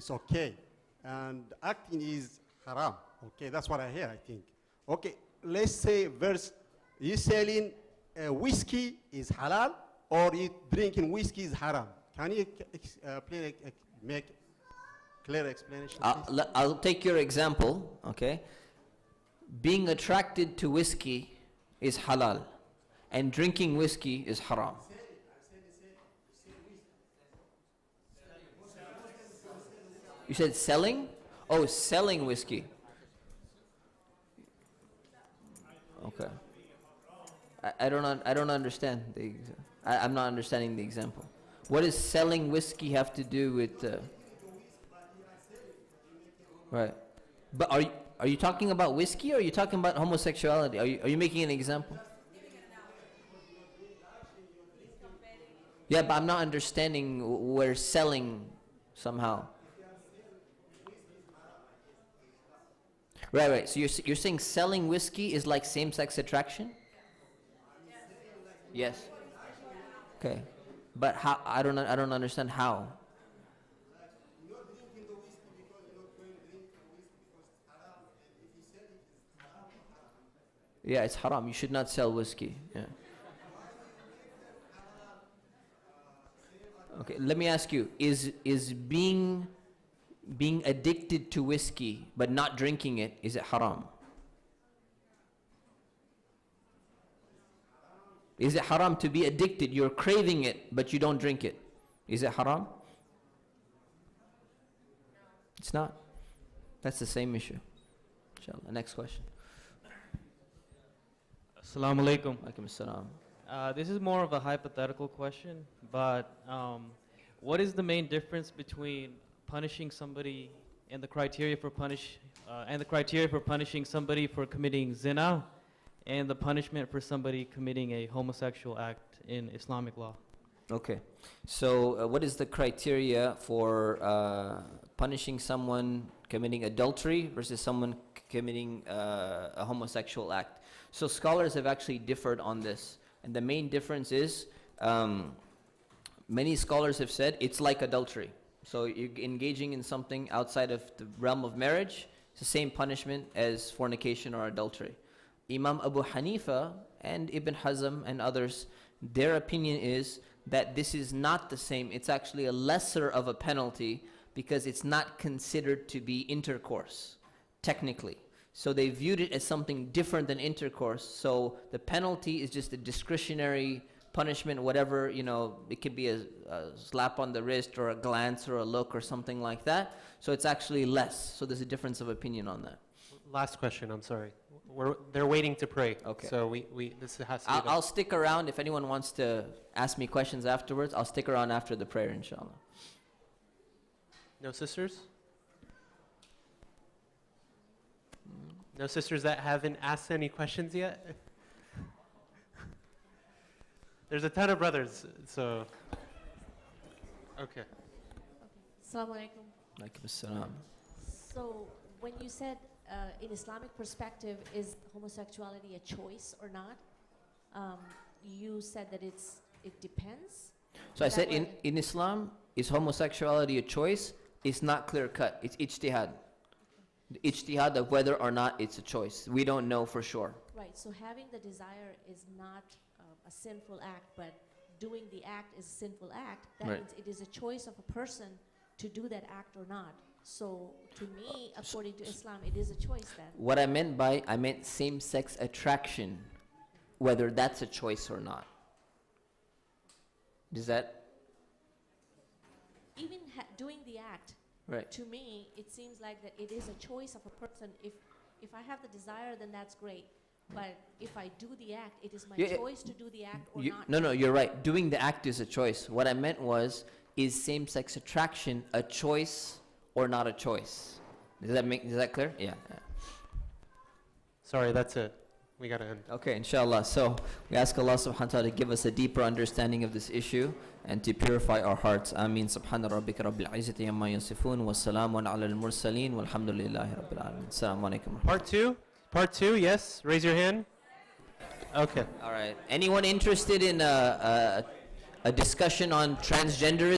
[SPEAKER 7] okay, and acting is haram. Okay, that's what I hear. I think. Okay, let's say you selling whiskey is halal, or you drinking whiskey is haram. Can you make clear explanation?
[SPEAKER 1] I'll take your example, okay? Being attracted to whiskey is halal, and drinking whiskey is haram. You said selling? Oh, selling whiskey. Okay. I don't understand I'm not understanding the example. What does selling whiskey have to do with right? But are you talking about whiskey or are you talking about homosexuality? Are you making an example? Yeah, but I'm not understanding where selling somehow. Right. So you're saying selling whiskey is like same-sex attraction? Yes. Okay. But how? I don't understand how. Yeah, it's haram. You should not sell whiskey. Yeah. Okay, let me ask you, is being addicted to whiskey but not drinking it, is it haram? Is it haram to be addicted? You're craving it, but you don't drink it. Is it haram? It's not. That's the same issue. Inshallah. Next question.
[SPEAKER 8] Assalamu alaikum.
[SPEAKER 1] Alaikum assalam.
[SPEAKER 8] This is more of a hypothetical question, but what is the main difference between punishing somebody and the criteria for punishing somebody for committing zina, and the punishment for somebody committing a homosexual act in Islamic law?
[SPEAKER 1] Okay. So what is the criteria for punishing someone committing adultery versus someone committing a homosexual act? So scholars have actually differed on this. And the main difference is, many scholars have said it's like adultery. So you're engaging in something outside of the realm of marriage, it's the same punishment as fornication or adultery. Imam Abu Hanifa and Ibn Hazm and others, their opinion is that this is not the same. It's actually a lesser of a penalty because it's not considered to be intercourse, technically. So they viewed it as something different than intercourse. So the penalty is just a discretionary punishment, whatever, it could be a slap on the wrist or a glance or a look or something like that. So it's actually less. So there's a difference of opinion on that.
[SPEAKER 9] Last question, I'm sorry. They're waiting to pray.
[SPEAKER 1] Okay.
[SPEAKER 9] So this has to be
[SPEAKER 1] I'll stick around. If anyone wants to ask me questions afterwards, I'll stick around after the prayer, inshallah.
[SPEAKER 9] No sisters? No sisters that haven't asked any questions yet? There's a ton of brothers, so. Okay.
[SPEAKER 10] Assalamu alaikum.
[SPEAKER 1] Alaikum assalam.
[SPEAKER 10] So, when you said in Islamic perspective, is homosexuality a choice or not? You said that it depends.
[SPEAKER 1] So I said in Islam, is homosexuality a choice? It's not clear cut. It's ijtihad. The ijtihad of whether or not it's a choice. We don't know for sure.
[SPEAKER 10] Right, so having the desire is not a sinful act, but doing the act is a sinful act. That
[SPEAKER 1] Right.
[SPEAKER 10] means it is a choice of a person to do that act or not. So to me, according to Islam, it is a choice then.
[SPEAKER 1] What I meant same-sex attraction, whether that's a choice or not. Does that?
[SPEAKER 10] Even doing the act,
[SPEAKER 1] Right.
[SPEAKER 10] to me, it seems like that it is a choice of a person. If I have the desire, then that's great. But if I do the act, it is my choice to do the act or not.
[SPEAKER 1] No, you're right. Doing the act is a choice. What I meant was, is same-sex attraction a choice or not a choice? Is that clear? Yeah.
[SPEAKER 9] Sorry, that's it. We gotta end.
[SPEAKER 1] Okay, inshallah. So we ask Allah subhanahu wa ta'ala to give us a deeper understanding of this issue and to purify our hearts. Ameen. Subhana rabbika rabbil izzati amma yasifun wa salamun ala al-mursaleen walhamdulillahi rabbil alamin. Assalamu alaikum.
[SPEAKER 9] Part two, yes? Raise your hand. Okay.
[SPEAKER 1] All right. Anyone interested in a discussion on transgenderism?